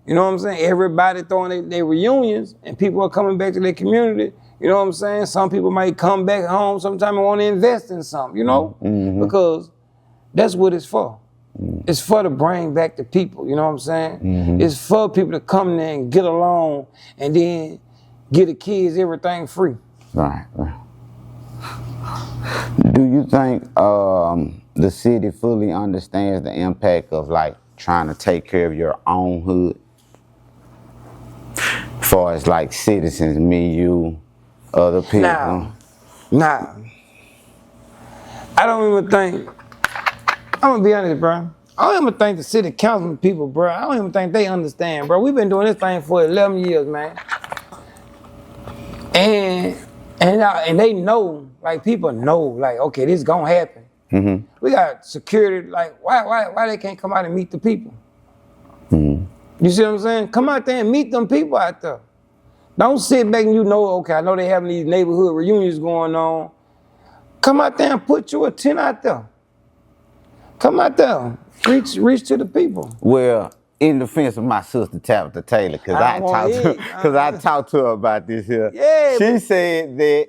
You know what I'm saying? Everybody throwing their reunions, and people are coming back to their community. You know what I'm saying? Some people might come back home sometime and want to invest in something, Mm-hmm. because that's what it's for. Mm-hmm. It's for to bring back the people, you know what I'm saying? Mm-hmm. It's for people to come there and get along and then get the kids everything free. Right. Do you think the city fully understands the impact of like trying to take care of your own hood? As far as like citizens, me, you, other people. Nah. I don't even think, I'm gonna be honest, bro. I don't even think the city council people, bro, I don't even think they understand, bro. We've been doing this thing for 11 years, man. And they know, like people know, like, okay, this is gonna happen. Mm-hmm. We got security, like, why they can't come out and meet the people? Mm-hmm. You see what I'm saying? Come out there and meet them people out there. Don't sit back and okay, I know they having these neighborhood reunions going on. Come out there and put your tent out there. Come out there, reach to the people. Well, in defense of my sister Tabitha Taylor, because I talked to her about this here. Yeah, she said that,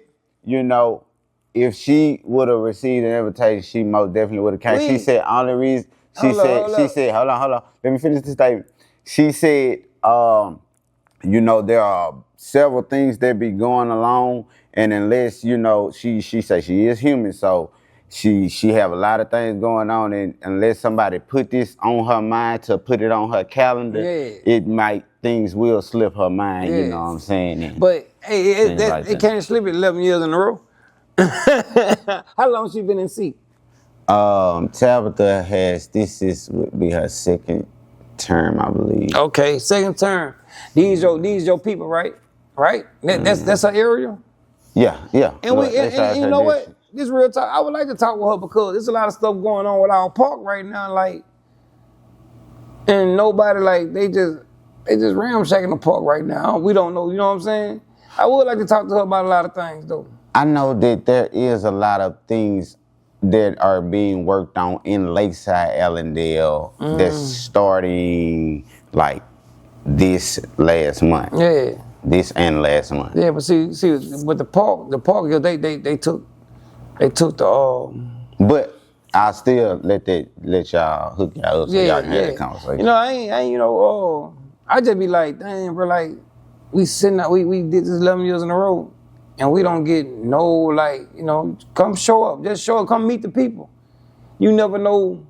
if she would have received an invitation, she most definitely would have came. She said only reason hold on. Let me finish this statement. She said, there are several things that be going along, and unless, she said she is human, so she have a lot of things going on, and unless somebody put this on her mind to put it on her calendar, things will slip her mind, you know what I'm saying? But hey, it can't slip it 11 years in a row. How long she been in seat? Tabitha would be her second term, I believe. Okay, second term. These your people, right? Right? That's her area? Yeah. And you know what? This real talk. I would like to talk with her because there's a lot of stuff going on with our park right now, like, and nobody, like, they just ramshacking the park right now. We don't know, you know what I'm saying? I would like to talk to her about a lot of things though. I know that there is a lot of things that are being worked on in Lakeside, Allendale, that's starting like this last month. Yeah. This and last month. Yeah, but see, with the park, they took the But I still let y'all hook y'all up so y'all can have that conversation. You know, I ain't I just be like, dang, bro, like we sitting out, we did this 11 years in a row, and we don't get no, like, you know, come show up, just show up, come meet the people. You never know.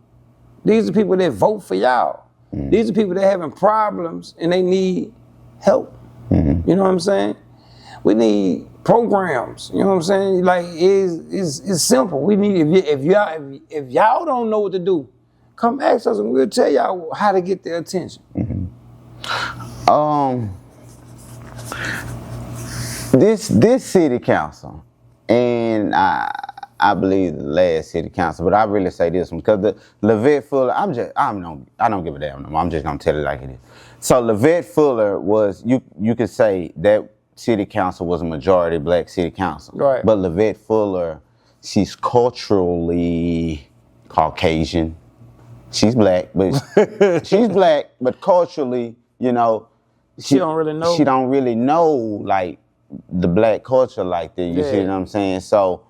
These are people that vote for y'all. These are people that having problems and they need help. You know what I'm saying? We need programs. You know what I'm saying? Like it's simple. We need if y'all don't know what to do, come ask us and we'll tell y'all how to get their attention. This city council, and I believe the last city council, but I really say this one because the Levette Fuller, I don't give a damn no more. I'm just gonna tell it like it is. So Levette Fuller was, you could say that city council was a majority black city council. Right. But Levette Fuller, she's culturally Caucasian. She's black, but she's black, but culturally, you know, She don't really know. She don't really know like the black culture like that. You see what I'm saying? So,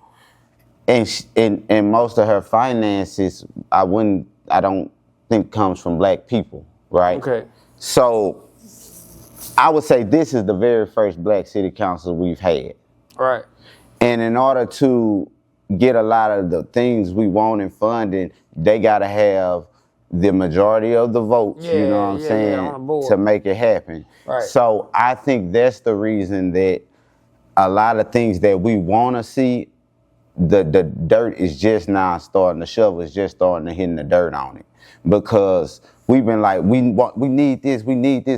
and most of her finances, I don't think comes from black people, right? Okay. So, I would say this is the very first black city council we've had. Right. And in order to get a lot of the things we want in funding, they gotta have the majority of the votes, you know what I'm saying, on the board. to make it happen. Right. So I think that's the reason that a lot of things that we wanna see, the dirt is just now starting, the shovel is just starting to hit the dirt on it. Because we've been like, we need this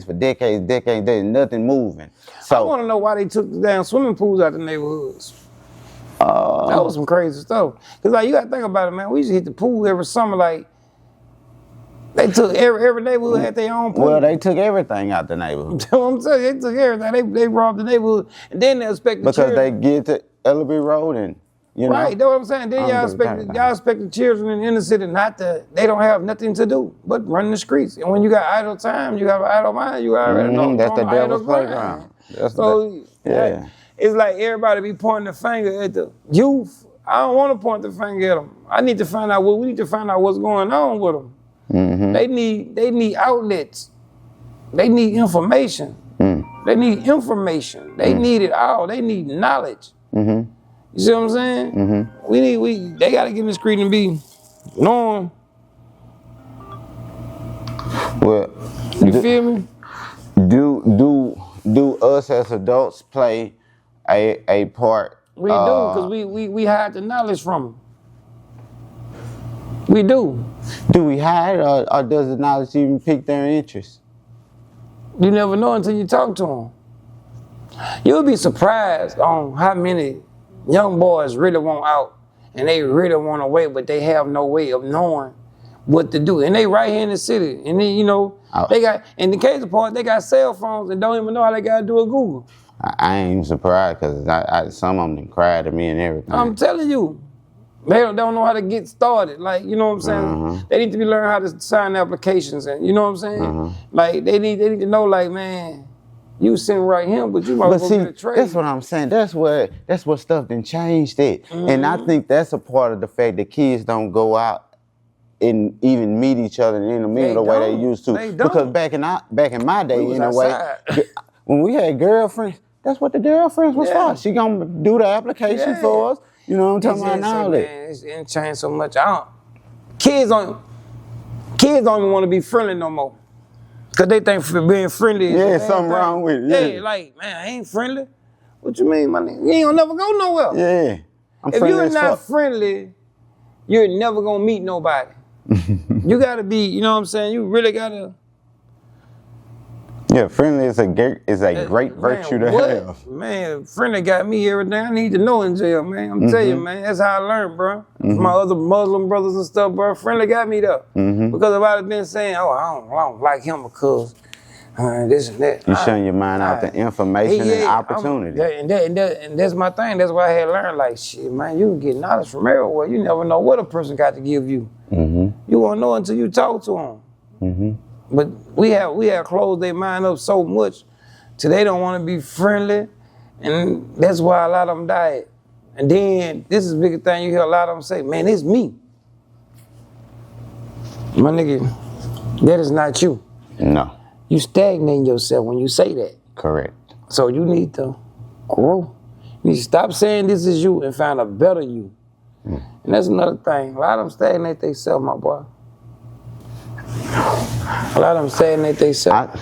for decades, there's nothing moving. So I want to know why they took the damn swimming pools out the neighborhoods. That was some crazy stuff. Cause like you gotta think about it, man. We used to hit the pool every summer. Like they took every neighborhood had their own pool. Well, they took everything out the neighborhood. You know what I'm saying? They took everything. They robbed the neighborhood, and then they expect the Because they children. get to Ellerby Road and, you know. Right, you know what I'm saying? Then y'all expect the children in the inner city they don't have nothing to do but run the streets. And when you got idle time, you have an idle mind, you already know. That's the devil's playground. It's like everybody be pointing the finger at the youth. I don't want to point the finger at them. We need to find out what's going on with them. They need outlets. They need information. They need information. They need it all. They need knowledge. You see what I'm saying? They gotta get in the street and be knowing. Well, you feel me? Do us as adults play a part? We do, because we hide the knowledge from them. We do. Do we hide, or does the knowledge even pique their interest? You never know until you talk to them. You'll be surprised on how many young boys really want out and they really want away, but they have no way of knowing what to do. And they right here in the city. And then, you know, they got, in the case of part, they got cell phones and don't even know how they got to do a Google. I ain't even surprised because some of them cried at me and everything. I'm telling you, they don't know how to get started. Like, you know what I'm saying? They need to be learning how to sign applications and, you know what I'm saying? Like, they need to know, like, man, you sitting right here, but you might go get a trade. That's what I'm saying. That's what stuff done changed it. And I think that's a part of the fact that kids don't go out and even meet each other in the middle the way they used to. They don't. Because back in my day, We in a was way, outside. when we had girlfriends, that's what the girlfriends was for. She gonna do the application for us. You know what I'm talking about? And all that. Man, it's changed so much. Kids don't even want to be friendly no more. Cause they think for being friendly is something wrong with it. Yeah, like, man, I ain't friendly. What you mean, my nigga? You ain't gonna never go nowhere. Yeah. If you're not friendly, you're never gonna meet nobody. You gotta be, you know what I'm saying? You really gotta. Yeah, friendly is a great virtue to have. Man, friendly got me everything I need to know in jail, man. I'm telling you, man, that's how I learned, bro. My other Muslim brothers and stuff, bro, friendly got me there. Because if I'd have been saying, oh, I don't like him because this and that. You shutting your mind out to information and opportunity. And that's my thing. That's why I had learned, like, shit, man, you can get knowledge from everywhere. You never know what a person got to give you. You won't know until you talk to them. But we have closed their mind up so much So they don't want to be friendly, and that's why a lot of them died. And then, this is the biggest thing you hear a lot of them say, man, it's me. My nigga, that is not you. No. You stagnating yourself when you say that. Correct. So you need to grow. You need to stop saying this is you and find a better you. And that's another thing. A lot of them stagnate themselves, my boy. A lot of them stagnate themselves.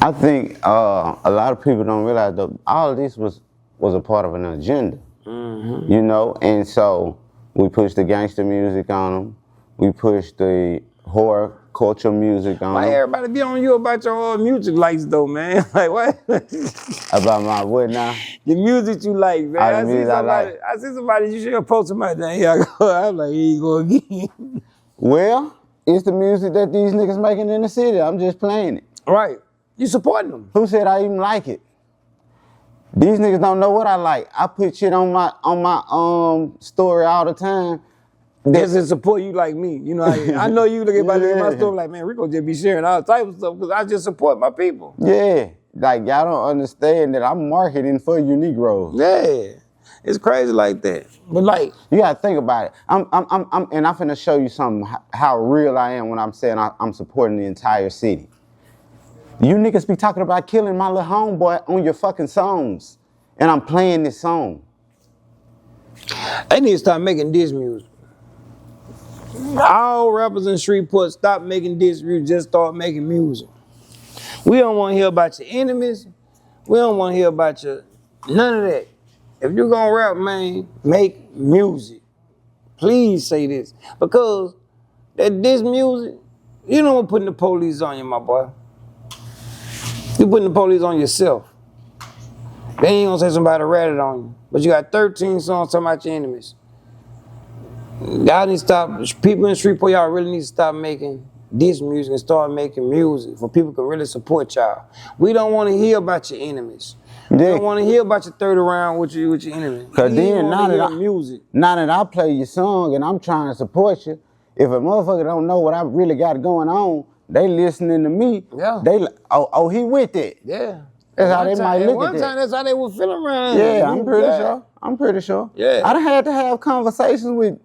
I think a lot of people don't realize that all of this was a part of an agenda, you know? And so we pushed the gangster music on them. We pushed the horror culture music on Why them. everybody be on you about your music likes though, man? Like what? About my what now? The music you like, man. All the music I like. I see somebody, you should post somebody down here. I go, I'm like, here you go again. Well, it's the music that these niggas making in the city. I'm just playing it. Right. You supporting them. Who said I even like it? These niggas don't know what I like. I put shit on my story all the time. This is support you like me. You know, I know you look at my story like, man, Rico just be sharing all type of stuff because I just support my people. Yeah. Like, y'all don't understand that I'm marketing for you Negroes. Yeah. It's crazy like that. But like, you gotta think about it. And I'm finna show you something, how real I am when I'm saying I'm supporting the entire city. You niggas be talking about killing my little homeboy on your fucking songs. And I'm playing this song. They need to start making diss music. All rappers in Shreveport, stop making diss music, just start making music. We don't want to hear about your enemies. We don't want to hear about your, none of that. If you're gonna rap, man, make music. Please say this. Because that diss music, you don't want putting the police on you, my boy. You're putting the police on yourself. They ain't gonna say somebody ratted on you. But you got 13 songs talking about your enemies. Y'all need to stop, people in Shreveport, y'all really need to stop making this music and start making music for people can really support y'all. We don't want to hear about your enemies. We don't want to hear about your 30 round with your enemies. Cause then now that I play your song and I'm trying to support you, if a motherfucker don't know what I really got going on, they listening to me. Yeah. They like, oh, he with it. Yeah. That's how they might look at it. One time, that's how they were feeling around. Yeah, I'm pretty sure. Yeah. I done had to have conversations with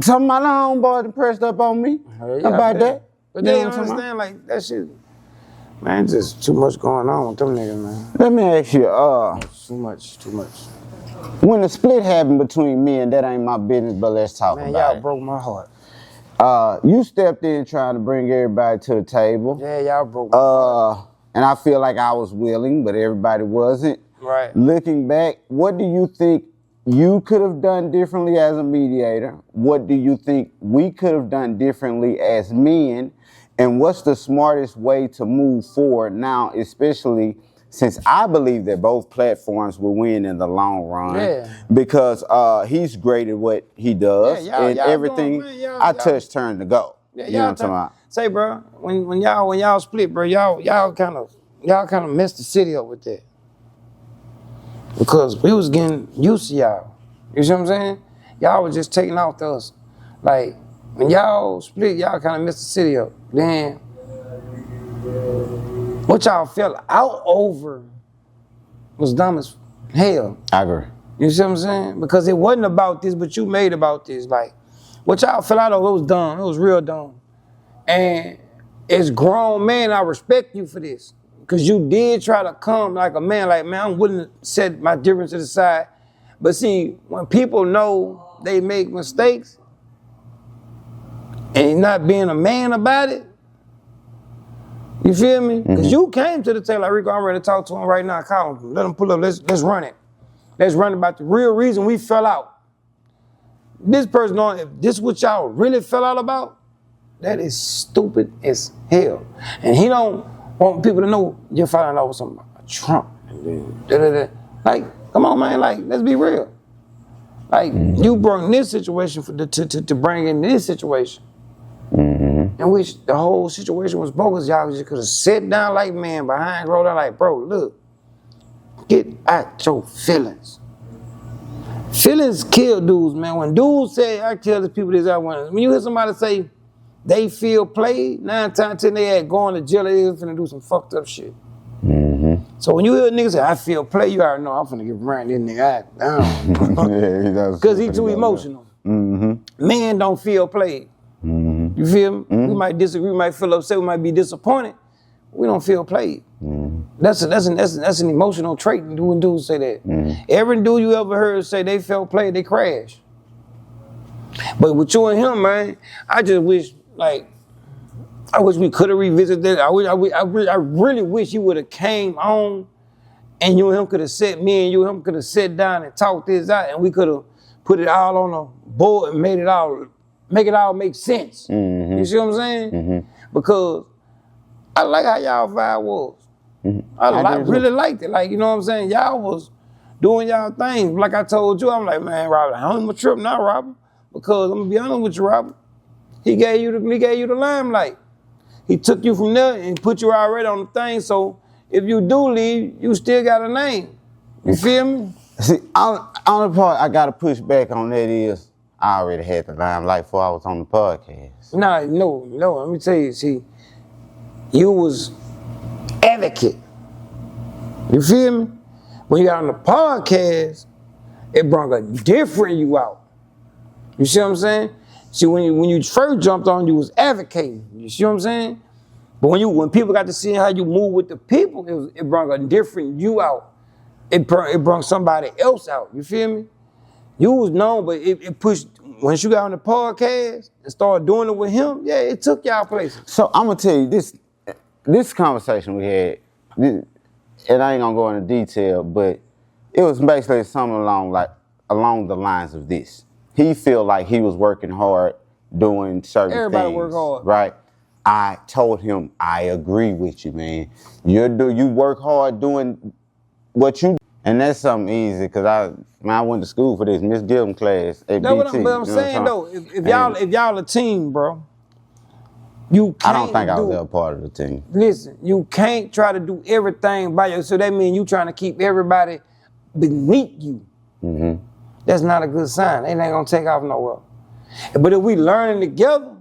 some of my homeboys that pressed up on me about that. But they don't understand, like, that shit, man, just too much going on with them niggas, man. Let me ask you, Too much. when the split happened between me and that ain't my business, but let's talk Man, about y'all broke my heart. it. You stepped in trying to bring everybody to the table. Yeah, y'all broke my heart. And I feel like I was willing, but everybody wasn't. Right. Looking back, what do you think you could have done differently as a mediator? What do you think we could have done differently as men? And what's the smartest way to move forward now, especially since I believe that both platforms will win in the long run? Yeah. Because he's great at what he does, Yeah, and y'all everything doing, man, I touch turn to go. Yeah, you know what I'm talking about? Say, bro, when y'all split, bro, y'all kind of messed the city up with that. Because we was getting used to y'all. You see what I'm saying? Y'all was just taking off to us. Like, when y'all split, y'all kind of messed the city up. Then, what y'all fell out over was dumb as hell. I agree. You see what I'm saying? Because it wasn't about this, but you made about this. Like, what y'all fell out over, it was dumb. It was real dumb. And as grown man, I respect you for this. Because you did try to come like a man, like, man, I'm willing to set my differences aside. But see, when people know they make mistakes and not being a man about it, you feel me? Because you came to the table like, Rico, I'm ready to talk to him right now. Call him. Let him pull up. Let's run it. Let's run about the real reason we fell out. This person, if this is what y'all really fell out about, that is stupid as hell. And he don't want people to know you're falling out with something like Trump. Like, come on, man. Like, let's be real. Like, you brought this situation to bring in this situation. In which the whole situation was bogus. Y'all just could have sat down like man behind rolled out like, bro, look, get out your feelings. Feelings kill dudes, man. When dudes say, I tell the people this, when you hear somebody say they feel played, 9 times 10 they had going to jail, they finna do some fucked up shit. So when you hear niggas say, I feel play, you already know I'm finna get around this nigga. Because he too emotional. Men don't feel played. You feel me? We might disagree, we might feel upset, we might be disappointed. We don't feel played. That's an emotional trait when dudes say that. Every dude you ever heard say they felt played, they crash. But with you and him, man, I just wish, like, I wish we could have revisited that. I really wish you would have came on and you and him could have me and you and him could have sat down and talked this out, and we could have put it all on a board and make it all make sense. You see what I'm saying? Because I like how y'all vibe was. I really liked it. Like, you know what I'm saying? Y'all was doing y'all thing. Like I told you, I'm like, man, Robert, I don't even trip now, Robert. Because I'm gonna be honest with you, Robert. He gave you the limelight. He took you from there and put you already on the thing. So if you do leave, you still got a name. You feel me? See, on the part I gotta push back on that is I already had the limelight before I was on the podcast. No. Let me tell you. See, you was advocate. You feel me? When you got on the podcast, it brought a different you out. You see what I'm saying? See, when you first jumped on, you was advocating. You see what I'm saying? But when people got to see how you move with the people, it brought a different you out. It brought somebody else out. You feel me? You was known, but it pushed. Once you got on the podcast and started doing it with him, yeah, it took y'all places. So I'm gonna tell you this conversation we had, and I ain't gonna go into detail, but it was basically something along the lines of this. He feel like he was working hard doing certain things. Everybody work hard. Right? I told him, I agree with you, man. You work hard doing what you do. And that's something easy, because I went to school for this Miss Gillum class at That's BT. what I'm saying, though. If y'all a team, bro, you can't I don't think I was ever part of the team. Listen, you can't try to do everything by yourself. So that means you trying to keep everybody beneath you. That's not a good sign. They ain't gonna take off nowhere. But if we learning together,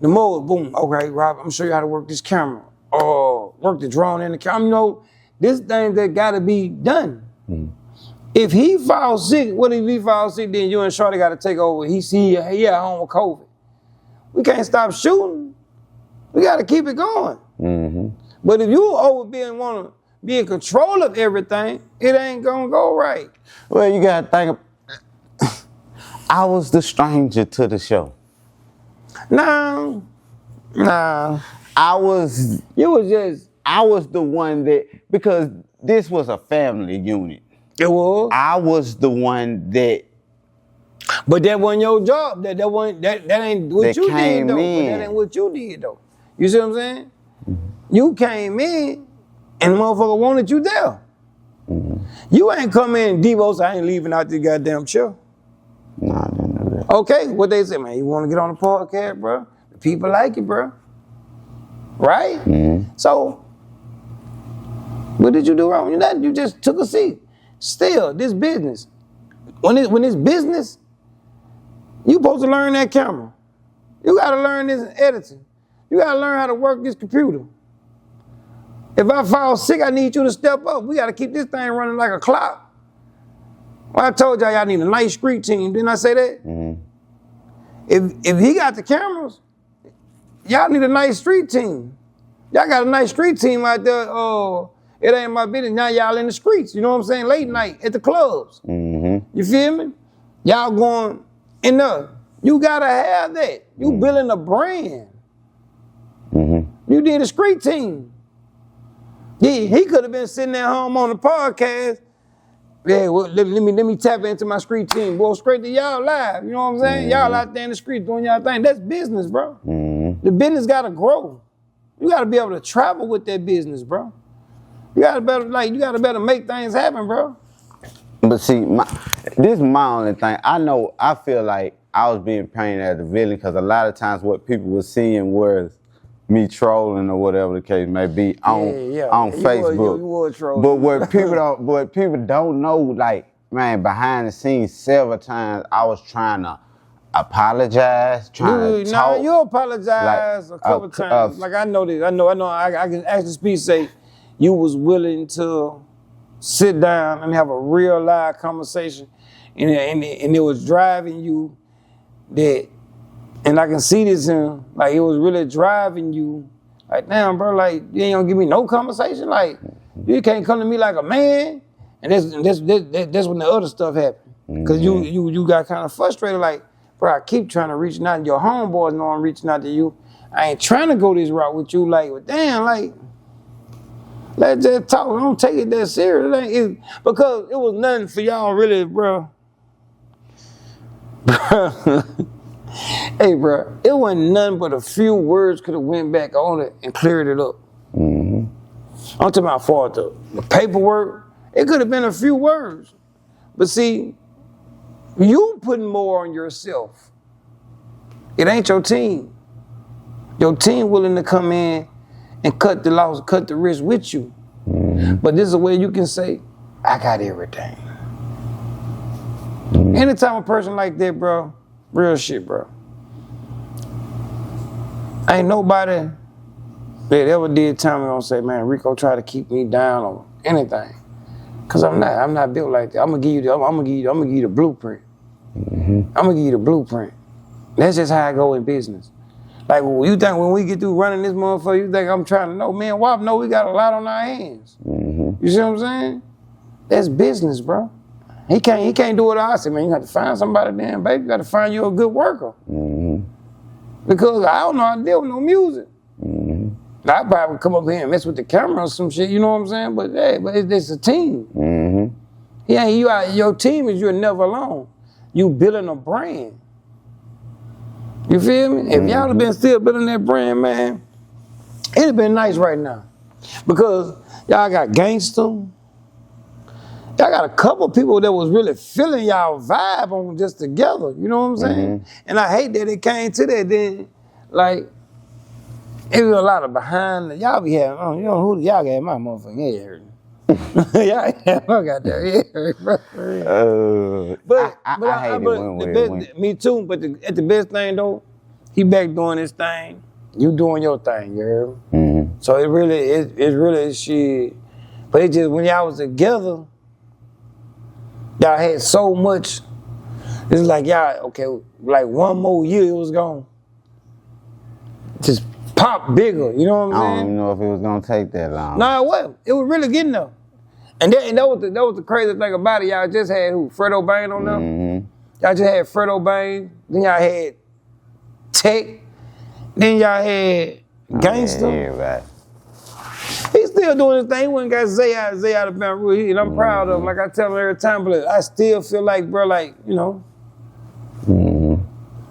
the more, boom, okay, Rob, I'm gonna show you how to work this camera. Or work the drone in the camera. You know, this thing that gotta be done. If he falls sick, what if he falls sick, then you and Shorty gotta take over. He at home with COVID. We can't stop shooting. We gotta keep it going. But if you wanna be in control of everything, it ain't gonna go right. Well, you gotta think I was the stranger to the show. Nah. I was the one that, because this was a family unit. It was. I was the one that. But that wasn't your job. That ain't what you did though. But that ain't what you did though. You see what I'm saying? You came in and the motherfucker wanted you there. You ain't come in and Devo said, I ain't leaving out this goddamn chair. No, I didn't know that. Okay, what they say, man, you want to get on the podcast, bro? The people like it, bro. Right? So, what did you do wrong? You just took a seat. Still, this business. When it's business, you supposed to learn that camera. You got to learn this editing. You got to learn how to work this computer. If I fall sick, I need you to step up. We got to keep this thing running like a clock. Well, I told y'all need a nice street team. Didn't I say that? If he got the cameras, y'all need a nice street team. Y'all got a nice street team out there. It ain't my business. Now y'all in the streets. You know what I'm saying? Late night at the clubs. You feel me? Y'all going in there. You gotta have that. You building a brand. You did a street team. Yeah, he could have been sitting at home on the podcast. Yeah, well, let me tap into my street team. Well, straight to y'all live. You know what I'm saying? Y'all out there in the street doing y'all thing. That's business, bro. The business gotta grow. You gotta be able to travel with that business, bro. You gotta better make things happen, bro. But see, this is my only thing. I feel like I was being painted as a villain, because a lot of times what people were seeing was me trolling or whatever the case may be on Facebook. You were trolling. But what people don't know, like, man, behind the scenes several times I was trying to apologize, trying to talk. You apologize like, a couple times. Like I know this. I know. I can actually speak say, you was willing to sit down and have a real live conversation, and it was driving you that, and I can see this in, like, it was really driving you, like, damn, bro, like, you ain't gonna give me no conversation, like, you can't come to me like a man, and that's when the other stuff happened, because you got kind of frustrated, like, bro, I keep trying to reach out, and your homeboys know I'm reaching out to you, I ain't trying to go this route with you, like, well, damn, like, let's just talk. Don't take it that serious. Because it was nothing for y'all really, bro. Hey, bro, it wasn't nothing but a few words could have went back on it and cleared it up. I'm talking about for the paperwork. It could have been a few words. But see, you putting more on yourself. It ain't your team. Your team willing to come in and cut the loss, cut the risk with you. But this is a way you can say, I got everything. Anytime a person like that, bro, real shit, bro. Ain't nobody that ever did tell me, don't say, man, Rico tried to keep me down or anything. Cause I'm not built like that. I'm gonna give you the blueprint. I'm gonna give you the blueprint. That's just how I go in business. Like, you think when we get through running this motherfucker, you think I'm trying to know, man, WAP know we got a lot on our hands. You see what I'm saying? That's business, bro. He can't do it all. I said, man, you got to find somebody then, baby. You got to find you a good worker. Because I don't know how to deal with no music. I probably come up here and mess with the camera or some shit, you know what I'm saying? But hey, it's a team. Yeah, your team is you're never alone. You building a brand. You feel me? If y'all have been still building that brand, man, it'd have been nice right now. Because y'all got gangsta. Y'all got a couple people that was really feeling y'all vibe on just together. You know what I'm saying? And I hate that it came to that then. Like, it was a lot of behind. Y'all be having, you know, who y'all got my motherfucking head hurting. Y'all got that head hurting. But I hate it when me too, but at the best thing though, he back doing his thing. You doing your thing, you heard me? So it's really shit. But it just, when y'all was together, y'all had so much. It's like y'all, okay, like one more year it was gone. Just pop bigger, you know what I'm saying? I don't even know if it was gonna take that long. No, it wasn't. It was really getting there. And that was the crazy thing about it. Y'all just had who? Fredo Bane on them? Y'all just had Fredo Bane. Then y'all had Tech. Then y'all had Gangsta. Right. He's still doing his thing. He went and got Zay out of Baton Rouge. And I'm proud of him. Like I tell him every time, but I still feel like, bro, like, you know,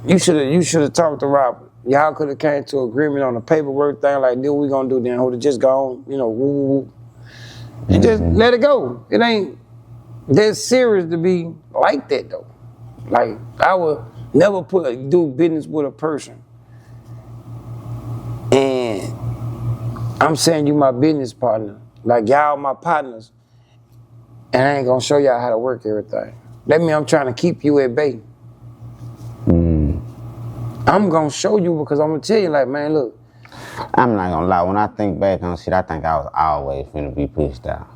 you should have talked to Robert. Y'all could have came to agreement on the paperwork thing, like, what we gonna do then? Hold it, just go on, you know, woo. And just let it go. It ain't that serious to be like that though. Like, I would never do business with a person. And I'm saying you my business partner. Like, y'all my partners. And I ain't gonna show y'all how to work everything. That means I'm trying to keep you at bay. I'm gonna show you because I'm gonna tell you, like, man, look. I'm not gonna lie, when I think back on shit, I think I was always finna be pushed out.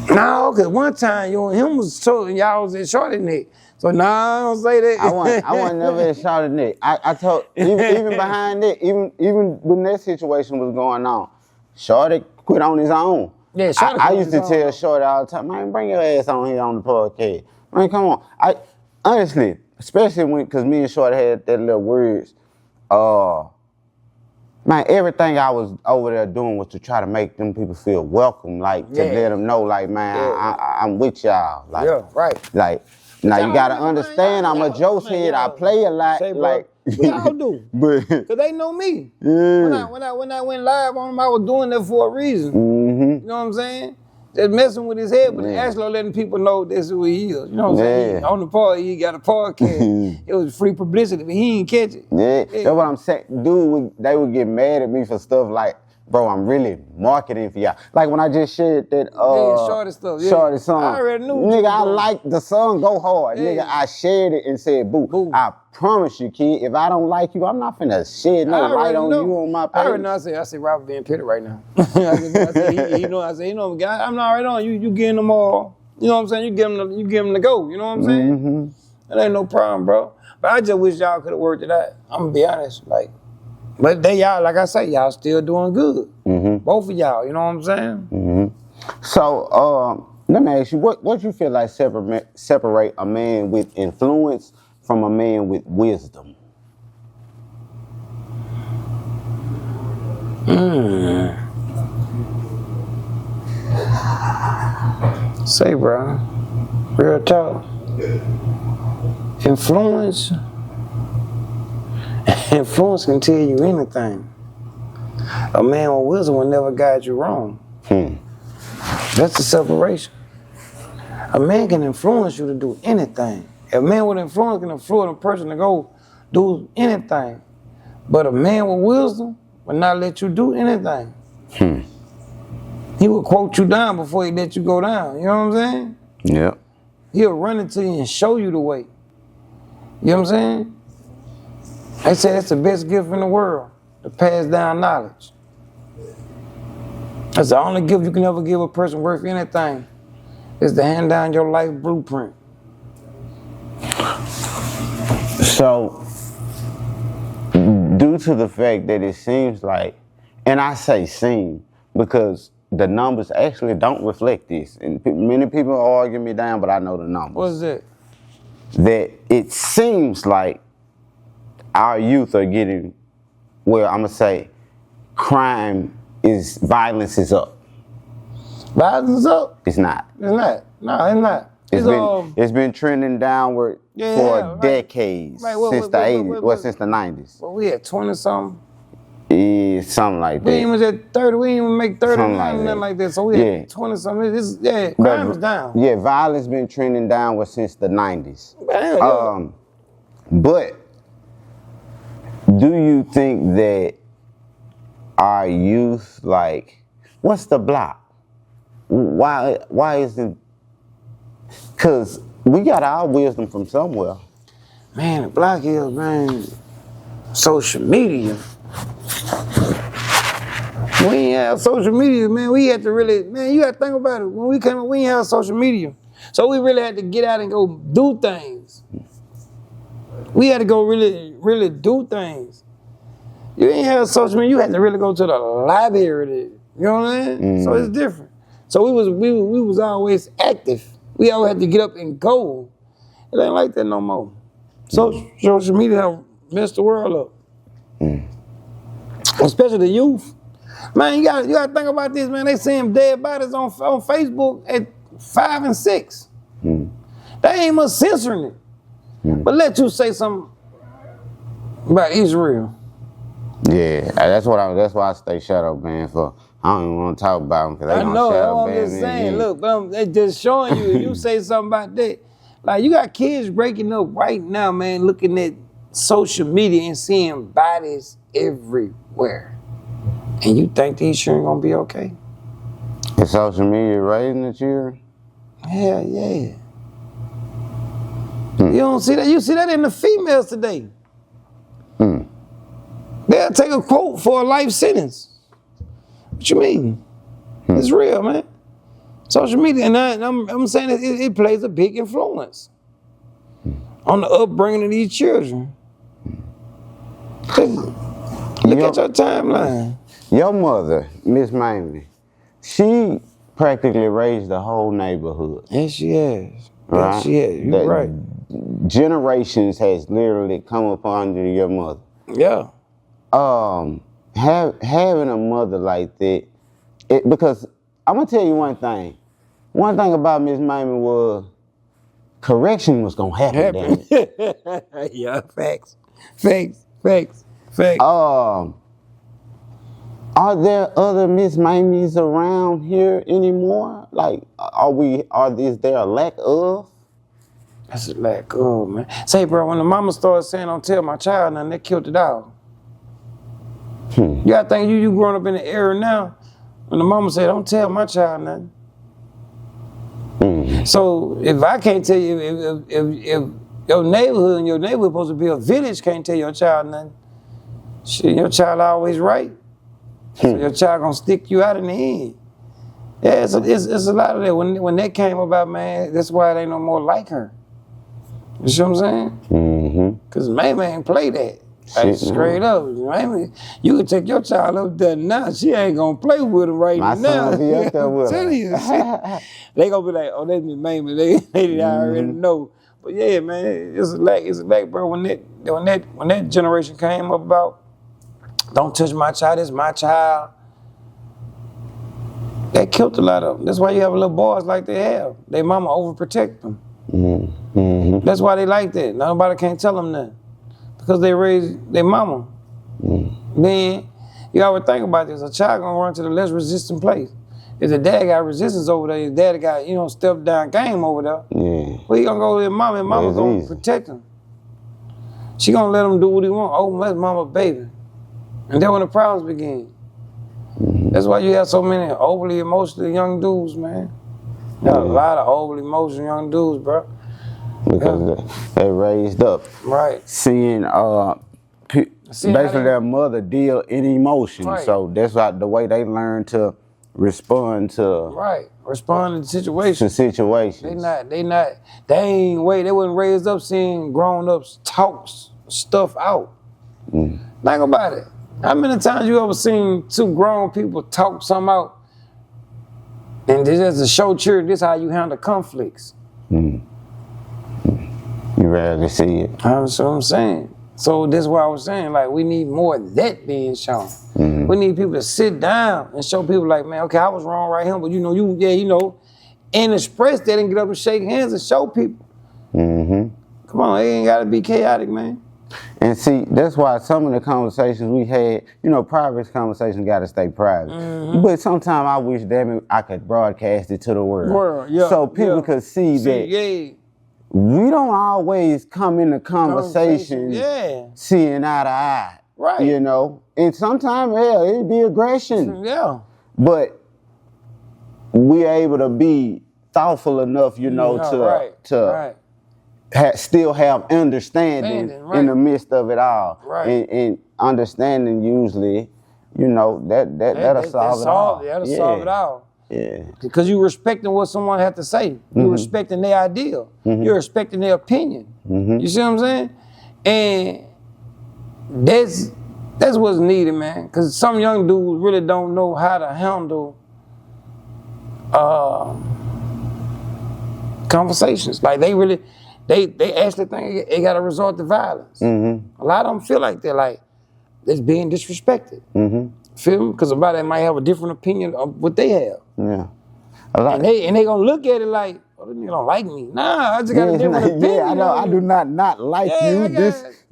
No, because one time you and him was told y'all was at Shorty Neck. So nah, I don't say that. I wasn't never at Shorty Neck. I told, even behind that, even when that situation was going on, Shorty quit on his own. Yeah, Shorty I used to tell Shorty all the time, man, bring your ass on here on the podcast. Man, come on. Honestly, especially because me and Shorty had that little words, man, everything I was over there doing was to try to make them people feel welcome, like to let them know, like, man, I'm with y'all. Like, yeah, right. Like, now you gotta understand, I'm a joke head. I play a lot. Like, y'all do, because they know me. Yeah. When I went live on him, I was doing that for a reason. You know what I'm saying? Just messing with his head, but actually letting people know this is who he is. You know what I'm saying? On the part, he got a podcast. It was free publicity, but he didn't catch it. That's what I'm saying. Dude, they would get mad at me for stuff like bro, I'm really marketing for y'all. Like when I just shared that Shorty stuff. Yeah. Shorty song. I already knew. Nigga, I like the song Go Hard. Yeah. Nigga, I shared it and said, boo, I promise you, kid, if I don't like you, I'm not finna shed no light on you on my page. I already know. I say Robert being petty right now. I said, he know, guy, I'm not right on. You getting them all, you know what I'm saying? You give them the go, you know what I'm saying? Mm-hmm. That ain't no problem, bro. But I just wish y'all could have worked it out. I'm gonna be honest, like, but y'all, like I say, y'all still doing good. Mm-hmm. Both of y'all, you know what I'm saying? Mm-hmm. So, let me ask you, what you feel like separate a man with influence from a man with wisdom? Say, bro, real talk. Influence can tell you anything. A man with wisdom will never guide you wrong. That's the separation. A man can influence you to do anything. A man with influence can influence a person to go do anything. But a man with wisdom will not let you do anything. He will quote you down before he let you go down. You know what I'm saying? Yeah. He'll run into you and show you the way. You know what I'm saying? They say that's the best gift in the world, to pass down knowledge. That's the only gift you can ever give a person worth anything, is to hand down your life blueprint. So, due to the fact that it seems like, and I say seem, because the numbers actually don't reflect this. And many people argue me down, but I know the numbers. What is it? That it seems like our youth are getting, well, I'm going to say, violence is up. Violence is up? It's not. It's not. No, it's not. It's been trending downward for decades, since the 80s, since the 90s. Well, we at 20-something. Yeah, something like that. We ain't even at 30. We ain't even make 30 or nothing like that. So we at 20-something. Crime is down. Yeah, violence been trending downward since the 90s. But do you think that our youth, like, what's the block? Why isn't? Because we got our wisdom from somewhere. Man, the block is, man, social media. We ain't have social media, man. We had to really, man, you got to think about it. When we came up, we ain't have social media. So we really had to get out and go do things. We had to go really, really do things. You ain't have social media. You had to really go to the library. You know what I mean? So it's different. So we was always active. We always had to get up and go. It ain't like that no more. Social media have messed the world up. Especially the youth. Man, you gotta think about this, man. They seeing dead bodies on Facebook at 5 and 6. They ain't much censoring it. But let you say something about Israel. Yeah, that's why I stay shut up, man. I don't even want to talk about them because they gonna shut up, man. I'm just saying, look, they just showing you. If you say something about that, like you got kids breaking up right now, man, looking at social media and seeing bodies everywhere. And you think these children gonna be okay? Is social media raising the children? Hell yeah. You don't see that? You see that in the females today. They'll take a quote for a life sentence. What you mean? It's real, man. Social media, and I'm saying it plays a big influence on the upbringing of these children. Look at your timeline. Your mother, Miss Mamie, she practically raised the whole neighborhood. Yes, she has. Right? Yes, she has. You're right. Generations has literally come up under your mother. Yeah. Having a mother like that, because I'm gonna tell you one thing. One thing about Miss Mamie was correction was gonna happen. Yeah, facts. Are there other Miss Mamies around here anymore? Like, is there a lack of? That's a lack of, man. Say, bro, when the mama started saying, "Don't tell my child," and they killed it out. You gotta think you growing up in the era now when the mama say, don't tell my child nothing. So if I can't tell you, if your neighborhood and your neighborhood supposed to be a village can't tell your child nothing, shit, your child always right. So your child gonna stick you out in the end. Yeah, it's a lot of that. When that came about, man, that's why it ain't no more like her. You see what I'm saying? Mm-hmm. Cause man play that. Like, straight up, you can take your child up there now. She ain't gonna play with him right My now. son be up there with her. You, they gonna be like, oh, that's me, man. They already know. But yeah, man, it's a lack, bro. When that generation came up about, don't touch my child, it's my child. That killed a lot of them. That's why you have little boys like they have. Their mama overprotect them. Mm-hmm. That's why they like that. Nobody can't tell them nothing. Because they raised their mama. Then you gotta think about this. A child gonna run to the less resistant place. If the dad got resistance over there, his dad got, step down game over there. Yeah. Well, he gonna go to his mama, and mama gonna protect him. She gonna let him do what he want. Oh, that's mama baby. And then when the problems begin. That's why you have so many overly emotional young dudes, man. You got a lot of overly emotional young dudes, bro. Because they raised up. Right. Seeing basically their mother deal in emotion. Right. So that's why the way they learn to respond to respond to situations. They wasn't raised up seeing grown ups talk stuff out. Think about it. How many times you ever seen two grown people talk something out and this is to show children this how you handle conflicts? You rarely see it. That's what I'm saying. So that's why I was saying, like, we need more of that being shown. We need people to sit down and show people like, man, okay, I was wrong right here, but and express that and get up and shake hands and show people. Come on, it ain't gotta be chaotic, man. And see, that's why some of the conversations we had, private conversations gotta stay private. But sometimes I wish I could broadcast it to the world. So people could see that we don't always come into conversation seeing eye to eye. Right. And sometimes, it'd be aggression. Yeah. But we're able to be thoughtful enough, to still have understanding in the midst of it all. Right. And understanding usually, that'll solve it all. That'll solve it all. Yeah. Because you're respecting what someone had to say. You're respecting their idea. You're respecting their opinion. You see what I'm saying? And that's what's needed, man. Because some young dudes really don't know how to handle conversations. Like they actually think it got to resort to violence. A lot of them feel like they're like, it's being disrespected. Feel me? Because somebody might have a different opinion of what they have. Yeah. A lot. And they gonna look at it like, oh, this nigga don't like me. Nah, I just got a different opinion. Yeah, I know. I do not like you.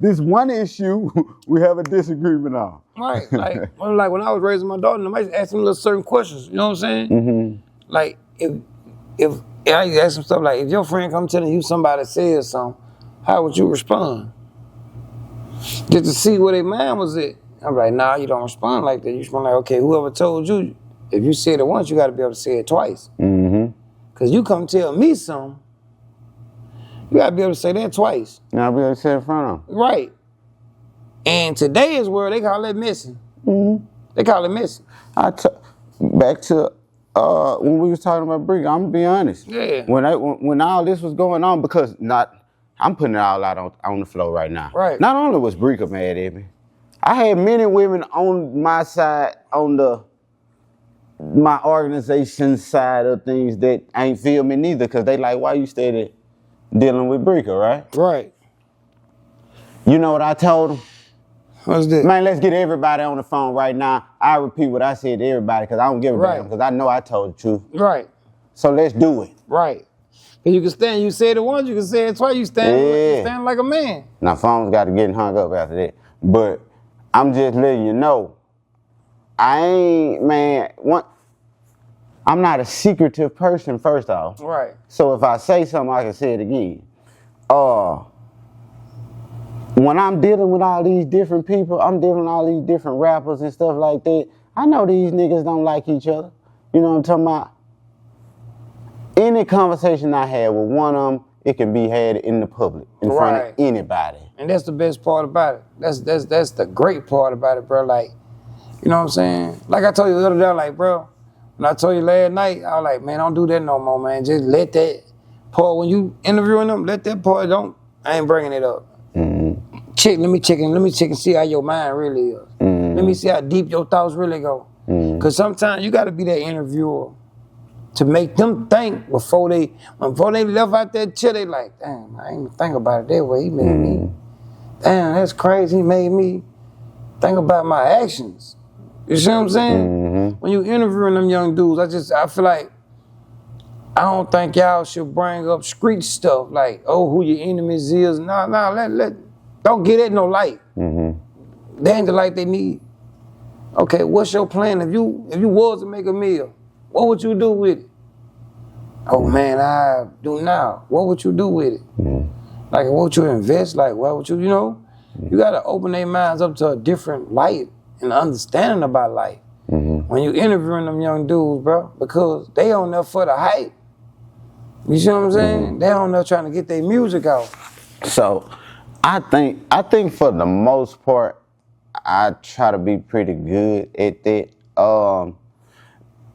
This one issue we have a disagreement on. Right. Like when I was raising my daughter, I might ask them little certain questions. You know what I'm saying? Like if I ask them stuff like, if your friend come telling you somebody says something, how would you respond? Just to see where their mind was at. I'm like, nah, you don't respond like that. You respond like, okay, whoever told you, if you said it once, you got to be able to say it twice. Because you come tell me something, you got to be able to say that twice. You got to be able to say it in front of them. Right. And today's world, they call it missing. They call it missing. Back to when we was talking about Brick, I'm going to be honest. Yeah. When all this was going on, because I'm putting it all out on the floor right now. Right. Not only was Brick mad at me, I had many women on my side, on my organization side of things that ain't feel me neither, because they like, why you steady dealing with Breaker, right? Right. You know what I told them? What's that? Man, let's get everybody on the phone right now. I repeat what I said to everybody, because I don't give a damn, because I know I told the truth. Right. So let's do it. Right. And you said it once, you can say it twice, you stand like a man. Now, phones got to get hung up after that. But I'm just letting you know, I'm not a secretive person, first off. Right. So if I say something, I can say it again. when I'm dealing with all these different people, I'm dealing with all these different rappers and stuff like that, I know these niggas don't like each other. You know what I'm talking about? Any conversation I had with one of them, it can be had in the public, in front of anybody. And that's the best part about it. That's the great part about it, bro. Like, you know what I'm saying? Like I told you the other day, like, bro, when I told you last night, I was like, man, don't do that no more, man. Just let that part, when you interviewing them, let that part, I ain't bringing it up. Let me check and see how your mind really is. Let me see how deep your thoughts really go. Because sometimes you got to be that interviewer to make them think before they left out that chair, they like, damn, I ain't even think about it that way. He made me, damn, that's crazy. He made me think about my actions. You see what I'm saying? When you interviewing them young dudes, I feel like, I don't think y'all should bring up street stuff like, oh, who your enemies is. Don't get it no light. They ain't the light they need. Okay, what's your plan? If you was to make a meal, what would you do with it? Oh man, I do now. What would you do with it? Like, what would you invest? Like, what would you you gotta open their minds up to a different light and understanding about life. When you interviewing them young dudes, bro, because they on there for the hype. You see what I'm saying? They on there trying to get their music out. So, I think for the most part, I try to be pretty good at that.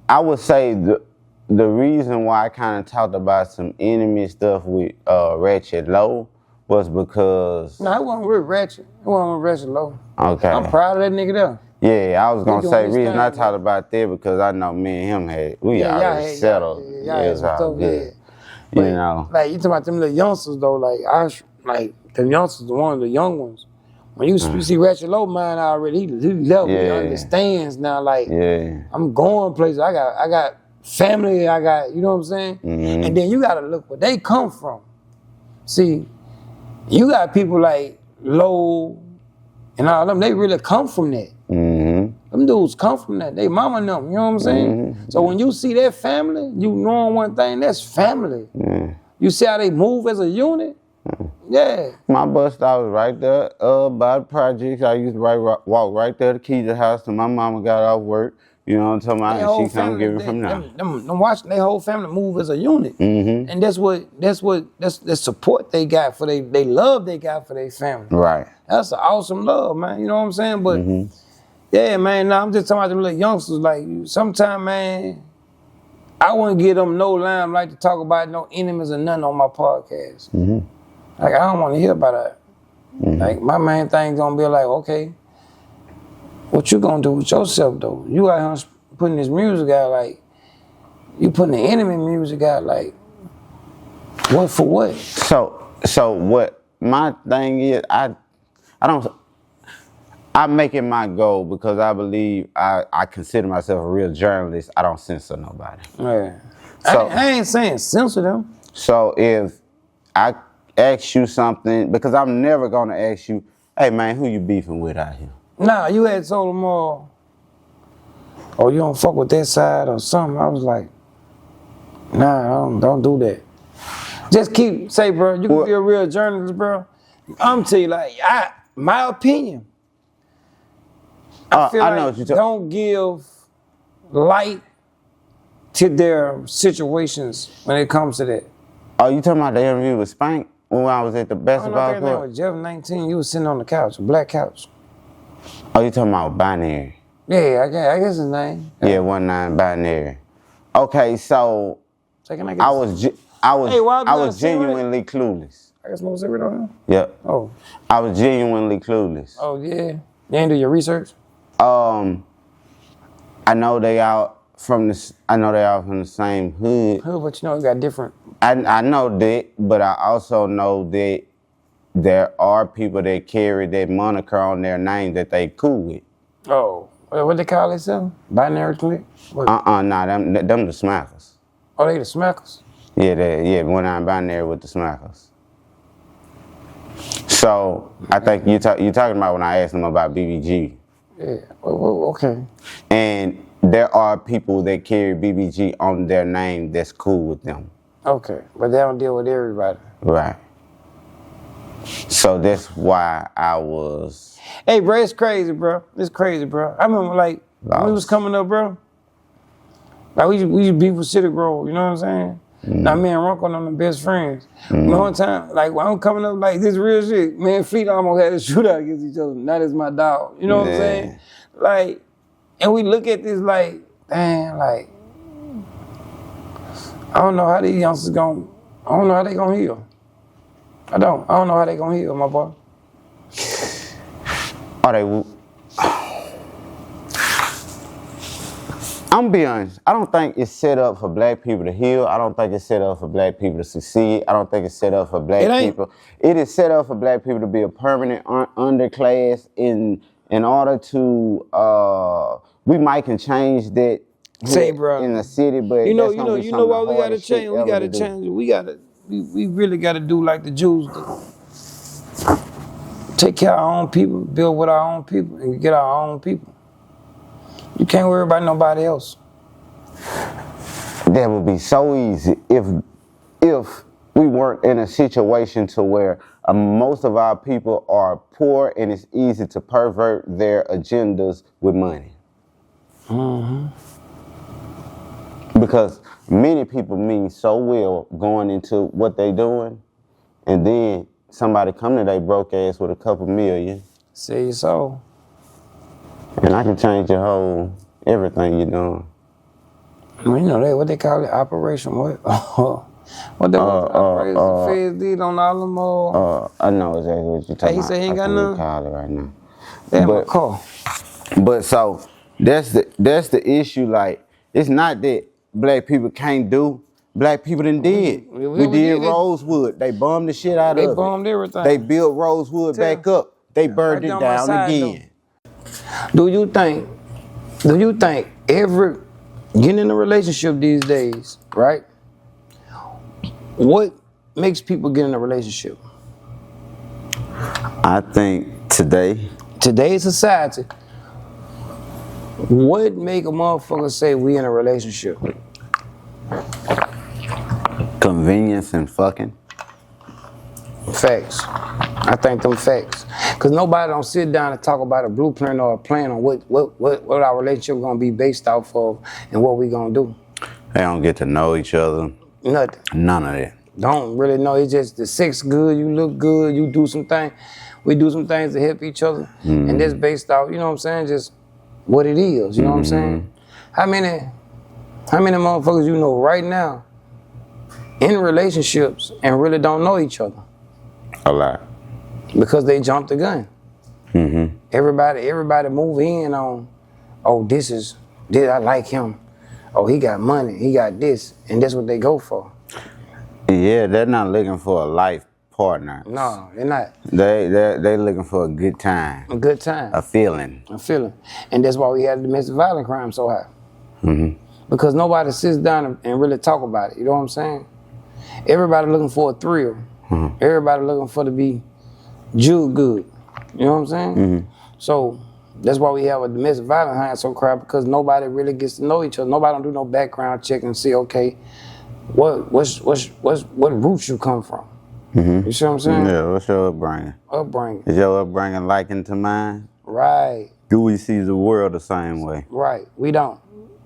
I would say the reason why I kind of talked about some enemy stuff with Ratchet Low was because... No, it wasn't with Ratchet. It wasn't with Ratchet Low. Okay. I'm proud of that nigga there. Yeah, I was going to say, the reason I talked about that because I know me and him already settled. Yeah, it's all good. But, you know. Like, you talking about them little youngsters, though, like the youngsters, one of the young ones. When you see Ratchet Low mind already, he level, he understands now, like, I'm going places. I got family, I got, you know what I'm saying? And then you gotta look where they come from. See, you got people like Low and all them, they really come from that. Them dudes come from that. They mama them, you know what I'm saying? So when you see that family, you knowing one thing, that's family. You see how they move as a unit? Yeah. My bus stop was right there by the projects. I used to walk right there to key the house till my mama got off work. You know what I'm talking about? And she come get it from now. Them watching their whole family move as a unit. And that's the support they got for they love they got for their family. Right. That's an awesome love, man. You know what I'm saying? But yeah, man, I'm just talking about them little youngsters. Like, sometimes, man, I wouldn't give them no limelight to talk about no enemies or nothing on my podcast. Like, I don't want to hear about that. Like, my main thing gonna be like, okay, what you gonna do with yourself, though? You out here putting this music out, like, you putting the enemy music out, like, what for what? So what my thing is, I'm making my goal because I believe I consider myself a real journalist. I don't censor nobody. Yeah. So, I ain't saying censor them. So if I ask you something, because I'm never gonna ask you, hey man, who you beefing with out here? Nah, you had told them all, oh, you don't fuck with that side or something. I was like, nah, don't do that. Just say, bro, you can be a real journalist, bro. I'm tell you, like, my opinion. I feel I know like what you're don't give light to their situations when it comes to that. Oh, you talking about the interview with Spank when I was at the basketball court? I was Jeff 19. You was sitting on the couch, a black couch. Oh, you talking about Binary? Yeah, I guess his name. Yeah, 19 Binary. Okay, so I was genuinely clueless. I guess most of it on him. Yep. Oh. I was genuinely clueless. Oh yeah. You ain't do your research? I know they out from the same hood. But you know, you got different. I know that, but I also know that there are people that carry that moniker on their name that they cool with. Oh, what they call themselves? Binary clique? Nah, them the smackers. Oh, they the smackers? Yeah, 19 Binary with the smackers. So I think you talking about when I asked them about BBG. Yeah. Okay. And there are people that carry BBG on their name that's cool with them. Okay, but they don't deal with everybody. Right. So that's why I was. Hey, bro, it's crazy, bro. It's crazy, bro. I remember, like, when we was coming up, bro. Like, we used to be with City Grove, you know what I'm saying? Now, me and Ronco, them the best friends. One time, like, when I'm coming up, like, this real shit, me and Fleet almost had a shootout against each other. That is my dog. You know what I'm saying? Like, and we look at this like, damn, like, I don't know how these youngsters I don't know how they gonna heal. I don't know how they gonna heal, my boy. I'm gonna be honest. I don't think it's set up for black people to heal. I don't think it's set up for black people to succeed. I don't think it's set up for black people. It is set up for black people to be a permanent underclass in order to we might can change that bro, in the city, but you know why we gotta change. We gotta change. We really gotta do like the Jews do. Take care of our own people, build with our own people, and get our own people. You can't worry about nobody else. That would be so easy if we weren't in a situation to where most of our people are poor and it's easy to pervert their agendas with money. Because many people mean so well going into what they doing, and then somebody come to their broke ass with a couple million. Say so. And I can change your whole everything you're doing. Well, you know what they call it, operation what? What that was operation the feds did on all them I know exactly what you're talking he about. said he ain't got none. Call it right now. Damn, my car. But so that's the issue. Like, it's not that black people can't do. Black people done did. We did Rosewood. They bombed the shit out of it. They bombed everything. They built Rosewood back up. They burned it down again. Do you think every getting in a relationship these days, right? What makes people get in a relationship? I think today's society, what make a motherfucker say we in a relationship? Convenience and fucking. Facts. I think them facts. Cause nobody don't sit down and talk about a blueprint or a plan on what our relationship gonna be based off of and what we gonna do. They don't get to know each other. Nothing. None of that. Don't really know. It's just the sex good, you look good, you do some things. We do some things to help each other. And that's based off, you know what I'm saying, just what it is, you know what I'm saying? How many motherfuckers you know right now in relationships and really don't know each other? A lot. Because they jumped the gun. Everybody move in on, oh, this, I like him. Oh, he got money, he got this, and that's what they go for. Yeah, they're not looking for a life partner. No, they're not. They looking for a good time. A good time. A feeling. And that's why we had domestic violence crime so high. Because nobody sits down and really talk about it, you know what I'm saying? Everybody looking for a thrill. Everybody looking for to be Jew good. You know what I'm saying? So that's why we have a domestic violence high so crap, because nobody really gets to know each other. Nobody don't do no background check and see, okay, what roots you come from. You see what I'm saying? Yeah, what's your upbringing? Is your upbringing likened to mine? Right. Do we see the world the same way? Right. We don't.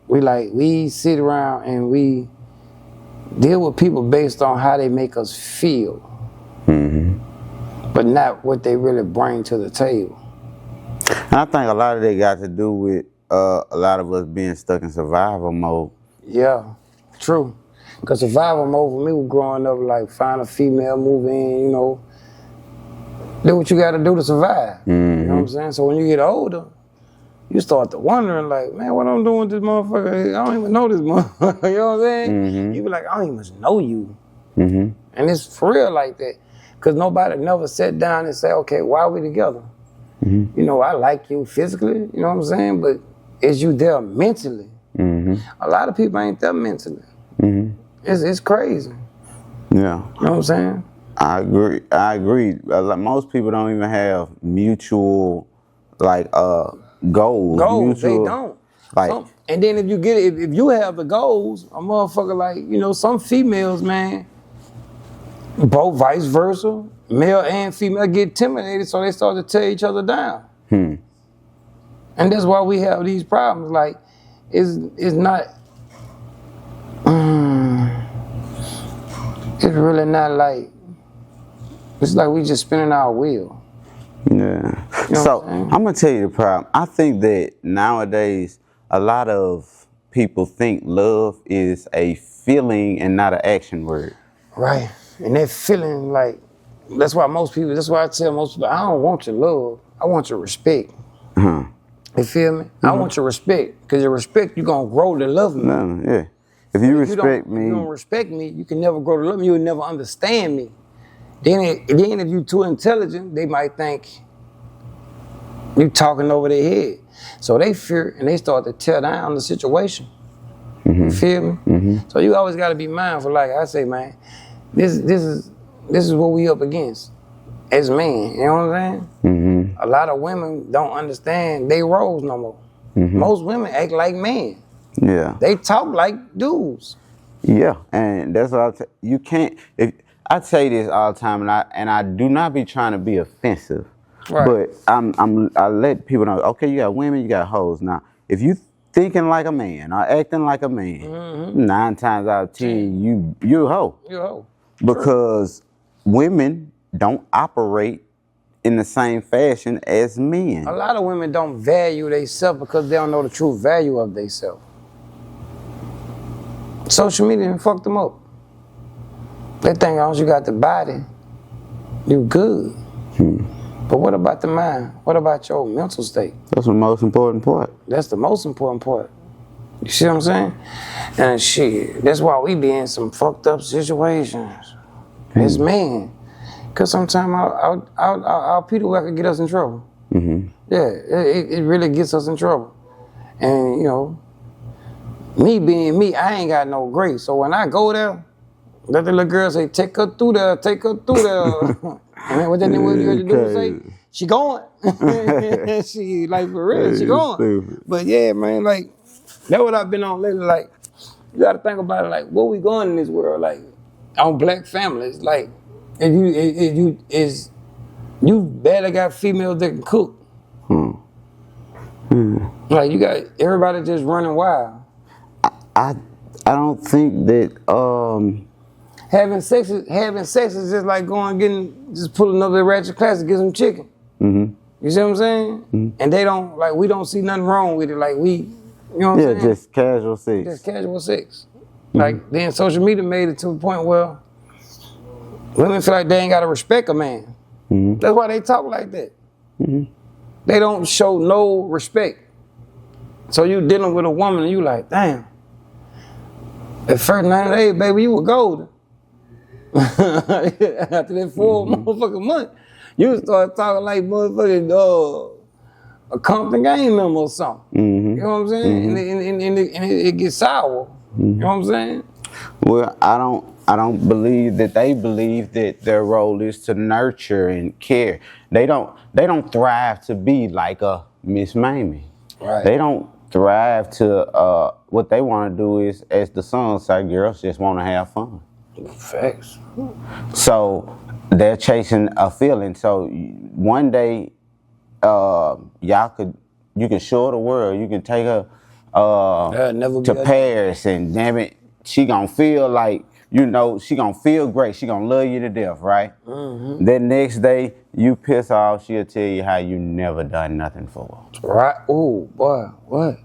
We sit around and we deal with people based on how they make us feel. But not what they really bring to the table. And I think a lot of that got to do with a lot of us being stuck in survival mode. Yeah, true. Because survival mode for me was growing up, like, find a female, move in, you know. Do what you got to do to survive. You know what I'm saying? So when you get older, you start to wondering, like, man, what I'm doing with this motherfucker? I don't even know this motherfucker. You know what I'm saying? You be like, I don't even know you. And it's for real like that. Because nobody never sat down and say, okay, why are we together? You know, I like you physically, you know what I'm saying? But is you there mentally? A lot of people ain't there mentally. It's crazy. Yeah. You know what I'm saying? I agree. Most people don't even have mutual, like, goals. Goals, they don't. Like, and then if you have the goals, a motherfucker like, you know, some females, man, Both vice versa. Male and female get intimidated, so they start to tear each other down. And that's why we have these problems. Like, it's not, it's really not like, it's like we just spinning our wheel. Yeah. You know So what I'm saying? I'm gonna tell you the problem. I think that nowadays a lot of people think love is a feeling and not an action word. Right. And that feeling like, that's why I tell most people, I don't want your love, I want your respect. You feel me? I want your respect, because your respect, you're gonna grow to love me. No, yeah. If you respect If you don't respect me, you can never grow to love me, you will never understand me. Then if you're too intelligent, they might think you talking over their head. So they fear and they start to tear down the situation. You feel me? So you always gotta be mindful. Like I say, man, this is what we up against as men. You know what I'm saying? A lot of women don't understand their roles no more. Most women act like men. Yeah. They talk like dudes. Yeah, and that's what you can't. If I say this all the time, and I do not be trying to be offensive, Right. but I let people know. Okay, you got women, you got hoes. Now, if you thinking like a man or acting like a man, 9 times out of 10, you a hoe. You know. Because women don't operate in the same fashion as men. A lot of women don't value themselves because they don't know the true value of themselves. Social media done fucked them up. They think once you got the body, you good. But what about the mind? What about your mental state? That's the most important part. That's the most important part. You see what I'm saying? And shit, that's why we be in some fucked up situations as men. Because sometimes our people work can get us in trouble. Yeah, it really gets us in trouble. And, you know, me being me, I ain't got no grace. So when I go there, let the little girl say, take her through there, take her through there. And what that nigga what you had to do say, she going. She, like, for real, she going. Stupid. But yeah, man, like, that's what I've been on lately. Like, you gotta think about it, like, where we going in this world, like, on black families. Like, if you barely got females that can cook. Like, you got everybody just running wild. I don't think that Having sex is just like just pulling up the ratchet class to get some chicken. You see what I'm saying? And they don't, like, we don't see nothing wrong with it. Like, you know what I'm saying? just casual sex. Just casual sex. Like, then social media made it to a point where women feel like they ain't gotta respect a man. That's why they talk like that. They don't show no respect. So you dealing with a woman and you like, damn. At first 90 days, baby, you were golden. After that 4 motherfucking month, you start talking like motherfucking a Compton game member or something. You know what I'm saying? And it gets sour. You know what I'm saying? Well, I don't believe that they believe that their role is to nurture and care. They don't thrive to be like a Miss Mamie. Right. They don't thrive to what they want to do is, as the song say, girls just want to have fun. Facts. So they're chasing a feeling. So one day, you can show the world. You can take her to Paris, and damn it, she gonna feel like, you know, she gonna feel great. She gonna love you to death, right? Then next day, you piss off. She'll tell you how you never done nothing for her. Right. Ooh, boy, what?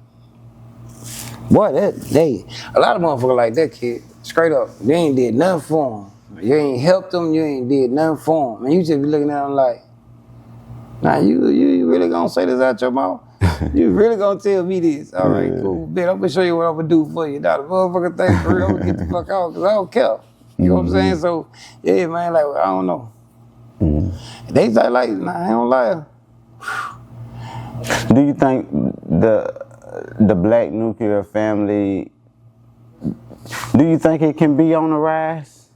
Boy, a lot of motherfuckers like that, kid. Straight up, you ain't did nothing for them. You ain't helped them. You ain't did nothing for them. And you just be looking at them like, now you really gonna say this out your mouth? You really gonna tell me this? All right, cool. Bet I'm gonna show you what I'm gonna do for you. Now the motherfucker thing for real, I'm gonna get the fuck out because I don't care. You know what I'm saying? So yeah, man, like, I don't know. They say like, nah, I don't lie. Do you think the black nuclear family, do you think it can be on the rise?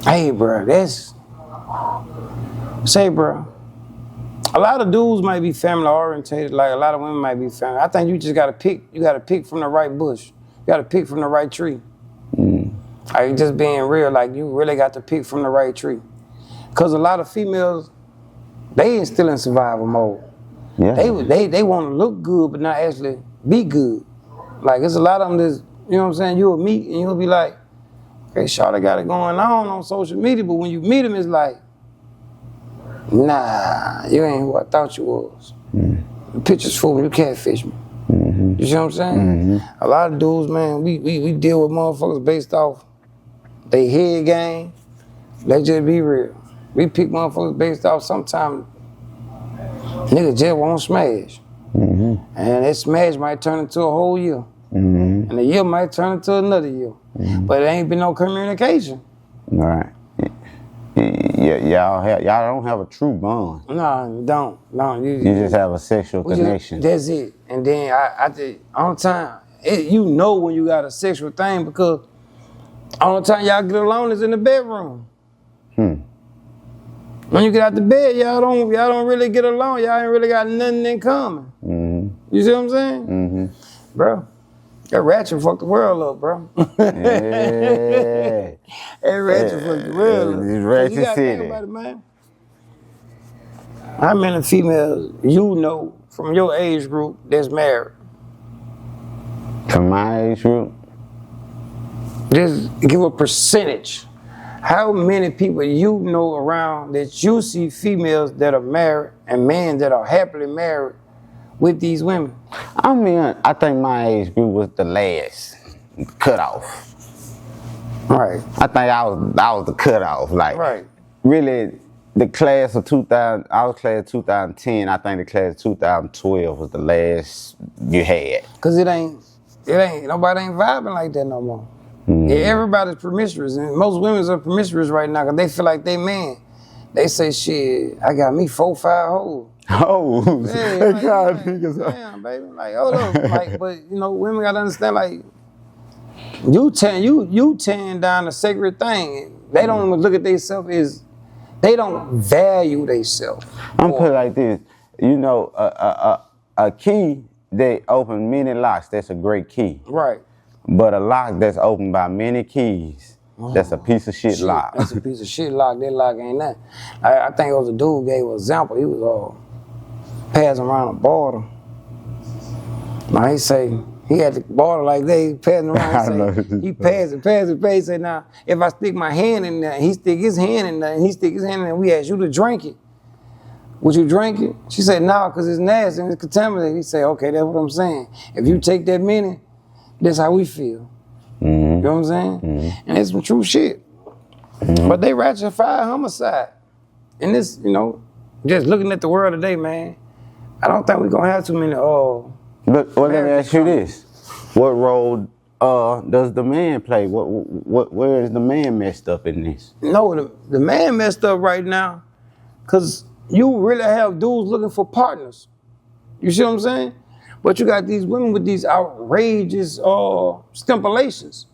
Hey, bro, bro, a lot of dudes might be family orientated, like a lot of women might be family. I think you just gotta pick. You gotta pick from the right bush. You gotta pick from the right tree. Like, just being real, like, you really got to pick from the right tree. Because a lot of females, they ain't still in survival mode. Yeah. They want to look good, but not actually be good. Like, there's a lot of them that's, you know what I'm saying, you'll meet and you'll be like, okay, Charlotte got it going on social media, but when you meet them, it's like, nah, you ain't who I thought you was. The pictures fool me, you catfish me. You see what I'm saying? A lot of dudes, man, we deal with motherfuckers based off they head game. Let's just be real. We pick motherfuckers based off sometimes niggas just won't smash. And that smash might turn into a whole year. And the year might turn into another year. But there ain't been no communication. Right. Y'all don't have a true bond. No, you don't. No, You just have a sexual connection. That's it. And then I on time, you know when you got a sexual thing because all the time y'all get alone is in the bedroom. When you get out the bed, y'all don't really get along. Y'all ain't really got nothing in common. You see what I'm saying? Bro, that ratchet fucked the world up, bro. Yeah. That ratchet fucked the world up. It's ratchet You gotta think city. about it, man. How many females you know from your age group that's married? From my age group? Just give a percentage. How many people you know around that you see females that are married and men that are happily married with these women? I mean, I think my age group was the last cutoff. Right. I think I was the cutoff. Like, Right. really, the class of 2000, I was class of 2010. I think the class of 2012 was the last you had. Cause nobody ain't vibing like that no more. Yeah, everybody's promiscuous, and most women are promiscuous right now because they feel like they man. They say, shit, I got me 4-5 hoes. Oh, Yeah, like, damn, baby, like, hold up, like, but you know, women gotta understand, like, you tearing down a sacred thing. They don't even look at themselves as, they don't value themselves. I'm put it like this. You know, a key that opens many locks. That's a great key. Right. But a lock that's opened by many keys, that's a piece of shit lock. That's a piece of shit lock. That lock ain't that. I think it was a dude gave an example. He was passing around a border. Now he say he had the border like that. He passing around. He passed it. He said, now if I stick my hand in there, he stick his hand in there, and he stick his hand in there, we ask you to drink it. Would you drink it? She said, no, because it's nasty and it's contaminated. He said, okay, that's what I'm saying. If you take that minute, that's how we feel. You know what I'm saying? And it's some true shit. But they ratify homicide. And this, you know, just looking at the world today, man, I don't think we're going to have too many. But let me ask you this. What role does the man play? Where is the man messed up in this? No, the man messed up right now because you really have dudes looking for partners. You see what I'm saying? But you got these women with these outrageous stipulations.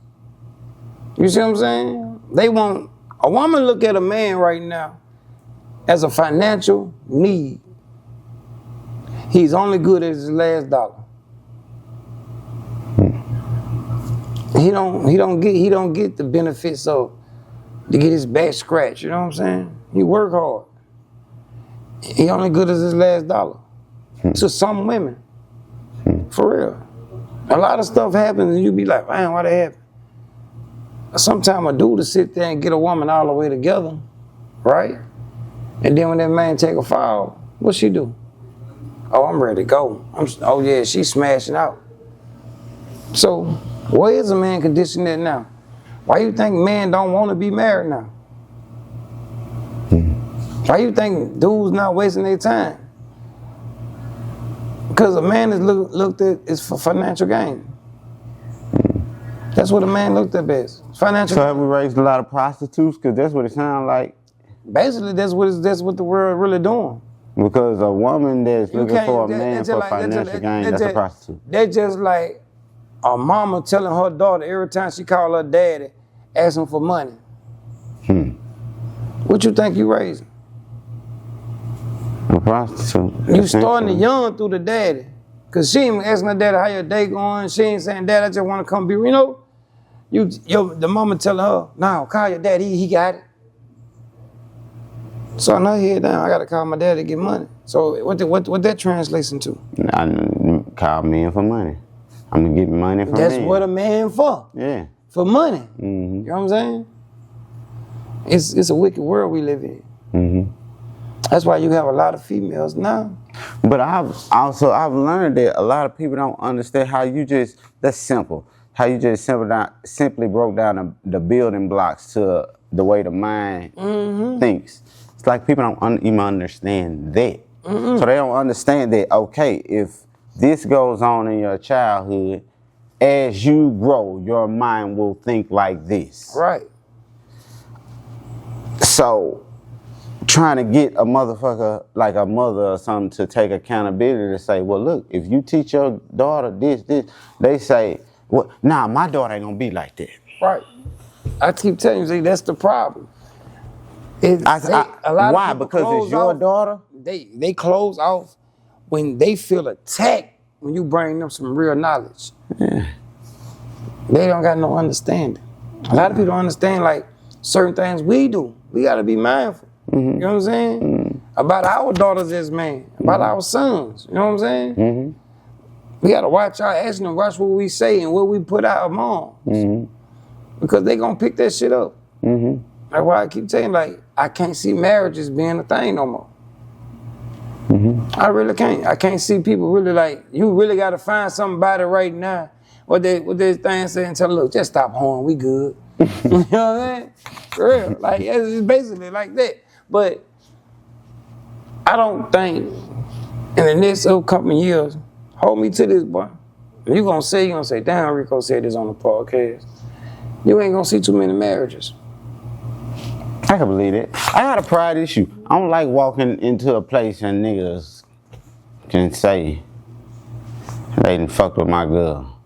You see what I'm saying? They want a woman look at a man right now as a financial need. He's only good at his last dollar. He don't get the benefits of to get his back scratched. You know what I'm saying? He work hard. He only good as his last dollar. To some women. For real. A lot of stuff happens and you be like, man, why that happen? Sometimes a dude to sit there and get a woman all the way together, right? And then when that man take a fall, what she do? Oh, I'm ready to go. Oh yeah, she's smashing out. So where is a man conditioned at now? Why you think men don't want to be married now? Why you think dudes not wasting their time? Because a man is looked at is for financial gain. That's what a man looked at as. Financial. So have we raised a lot of prostitutes? Because that's what it sounds like. Basically, that's what the world really doing. Because a woman that's looking for a man for financial gain, that's a prostitute. That's just like a mama telling her daughter every time she call her daddy, asking for money. What you think you raising? A prostitute. You starting the young through the daddy. Cause she ain't asking her daddy how your day going. She ain't saying, Dad, I just want to come be, you know. The mama telling her, "No, call your daddy. He got it." So now head down. I gotta call my daddy to get money. So what that translates into? I call men for money. I'm gonna get money from That's men. what a man for. Yeah. For money. Mm-hmm. You know what I'm saying? It's a wicked world we live in. Mm-hmm. That's why you have a lot of females now. But I've learned that a lot of people don't understand how that's simple. How you just simply broke down the building blocks to the way the mind thinks. It's like people don't even understand that. So they don't understand that, okay, if this goes on in your childhood, as you grow, your mind will think like this. Right. So trying to get a motherfucker like a mother or something to take accountability to say, well, look, if you teach your daughter this, they say, well, nah, my daughter ain't gonna be like that. Right. I keep telling you, see, that's the problem. Why? Because it's your daughter? They close off when they feel attacked when you bring them some real knowledge. Yeah. They don't got no understanding. A lot of people don't understand like certain things we do. We gotta be mindful. You know what I'm saying? About our daughters as men, about our sons. You know what I'm saying? We gotta watch our actions and watch what we say and what we put out our moms. Because they gonna pick that shit up. That's why I keep saying, like, I can't see marriage as being a thing no more. I really can't. I can't see people really like, you really gotta find somebody right now. What this thing saying, tell them, look, just stop horn, we good. You know what I'm saying? For real. Like, it's basically like that. But I don't think in the next couple of years, hold me to this, boy. You're gonna say, damn, Rico said this on the podcast. You ain't gonna see too many marriages. I can believe it. I got a pride issue. I don't like walking into a place and niggas can say they done fucked with my girl.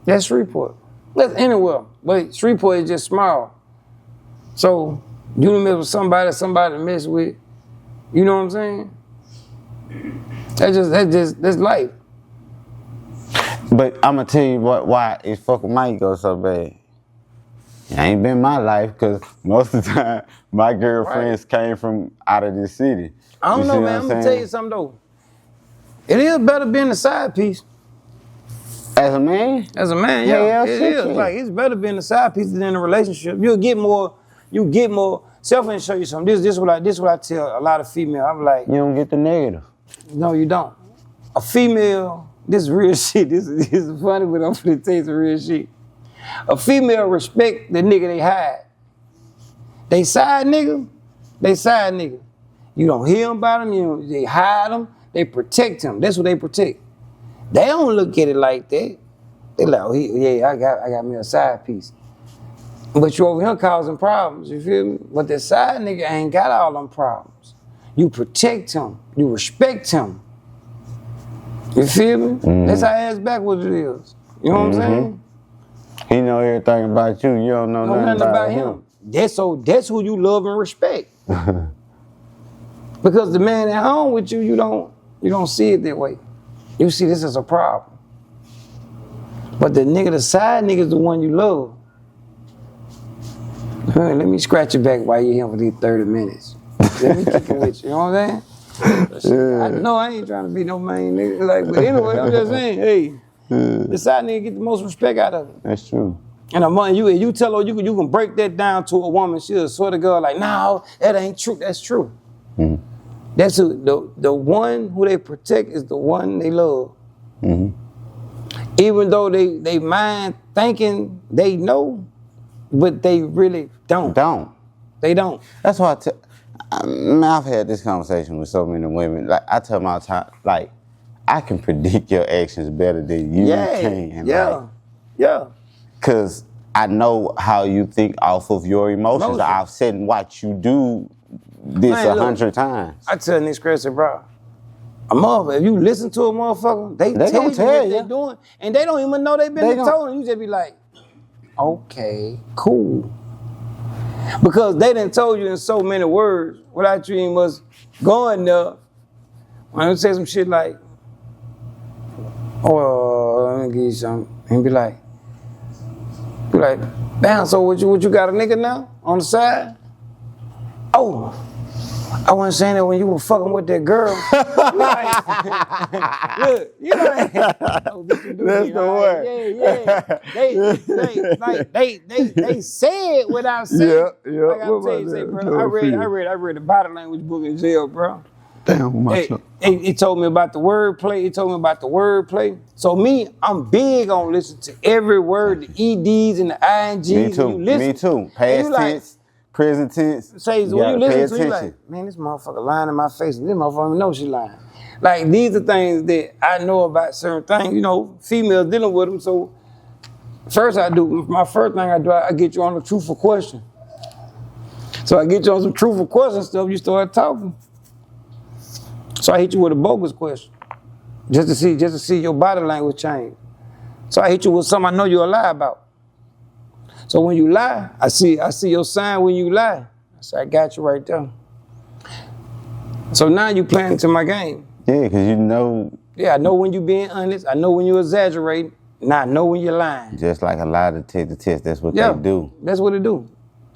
That's Shreveport. That's anywhere. But Shreveport is just small. So you mess with somebody to mess with, you know what I'm saying? That's life. But I'm gonna tell you why it's fucking my ego so bad. It ain't been my life, because most of the time, my girlfriends came from out of this city. I don't know, man. I'm gonna tell you something, though. It is better being a side piece. As a man? As a man, yeah. It is. Like, it's better being a side piece than a relationship. You get more. Self, let me show you something. This is what I tell a lot of females. I'm like, You don't get the negative. no, you don't. A female, this is real shit. This is funny, but I'm gonna tell you some real shit. A female respect the nigga they hide. They side nigga. You don't hear them about them, they hide them, they protect him. That's what they protect. They don't look at it like that. They like, oh, yeah, I got me a side piece. But you over here causing problems, you feel me? But the side nigga ain't got all them problems. You protect him, you respect him. You feel me? That's how ass backwards it is. You know what I'm saying? He know everything about you. You don't know nothing about him. That's who you love and respect. Because the man at home with you, you don't see it that way. You see this as a problem. But the side nigga is the one you love. Let me scratch your back while you're here for these 30 minutes. Let me kick it with you. You know what I'm saying? I know I ain't trying to be no main nigga. Like, but anyway, I'm just saying, hey, the side nigga get the most respect out of it. That's true. And a man, you tell her you can break that down to a woman, she'll swear to God like, no, that ain't true. That's true. That's the one who they protect is the one they love. Even though they mind thinking they know, but they really don't. They don't. That's why I've had this conversation with so many women. Like, I tell them all the time, like, I can predict your actions better than you can. Yeah. Because I know how you think off of your emotions. I've said and watched you do this 100 times. I tell Nick Scratch, bro, a motherfucker, if you listen to a motherfucker, they tell you what they're doing, and they don't even know they've been told. You just be like, okay, cool. Because they done told you in so many words without you even was going there. When I say some shit like, oh, let me give you something. And be like, like, damn, so what you got a nigga now on the side? Oh, I wasn't saying that when you were fucking with that girl. Look, you know that. Oh, That's the one. They said without saying. Yeah. I gotta tell you, say, bro, I read the body language book in jail, bro. Damn, It told me about the wordplay. So me, I'm big on listening to every word, the EDs and the INGs. Me too. Past tense, present tense. Say, when you listen to it, you like, man, this motherfucker lying in my face. And this motherfucker knows she lying. Like, these are things that I know about certain things. You know, females dealing with them. So my first thing I do, I get you on a truthful question. So I get you on some truthful question stuff, you start talking. So I hit you with a bogus question, just to see your body language change. So I hit you with something I know you'll lie about. So when you lie, I see your sign when you lie. I say, I got you right there. So now you playing into my game. Yeah, because you know. Yeah, I know when you being honest. I know when you exaggerate. Now I know when you're lying. Just like a lie detector test, that's what they do. That's what it do.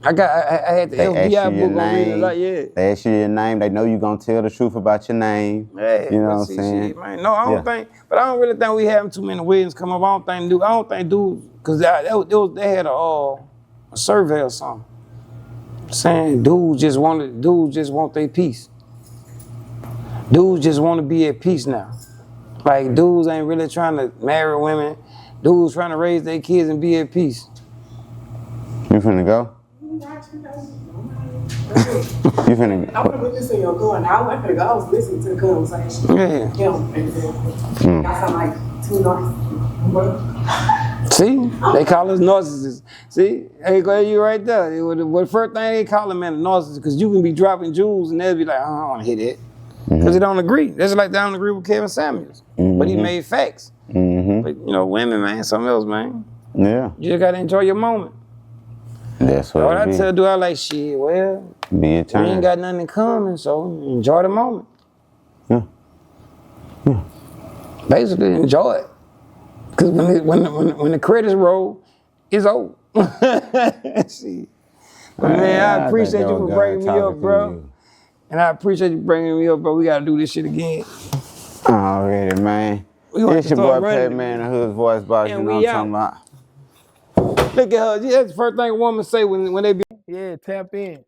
I had the FBI book on reading a lot, They ask you your name. They know you're going to tell the truth about your name. Yeah, you know what I'm saying? Shit, man. No, I don't think, but I don't really think we having too many weddings come up. I don't think dudes, because they had a survey or something saying dudes just want their peace. Dudes just want to be at peace now. Like, dudes ain't really trying to marry women. Dudes trying to raise their kids and be at peace. You finna go? You finna go? I'm gonna put this in your car, and I wasn't finna go. I was listening to the conversation. Yeah. I sound like two narcissists. See? They call us narcissists. See? Hey, go ahead, you right there. The first thing they call a man a narcissist, because you can be dropping jewels and they'll be like, oh, I don't want to hear that. Because they don't agree. That's like they don't agree with Kevin Samuels. But he made facts. But, you know, women, man, something else, man. Yeah. You just got to enjoy your moment. That's what I tell dude, I like, shit, well, be a time. we ain't got nothing in common, so enjoy the moment. Yeah. Basically, enjoy it. Because when the credits roll, it's over. See. But man, I appreciate you for bringing me up, bro. And I appreciate you bringing me up, bro. We got to do this shit again. Already, man. It's your boy, Pac-Man, the Hood's Voice Box. You know what I'm talking about. Look at her. That's the first thing a woman say when they be. Yeah, tap in.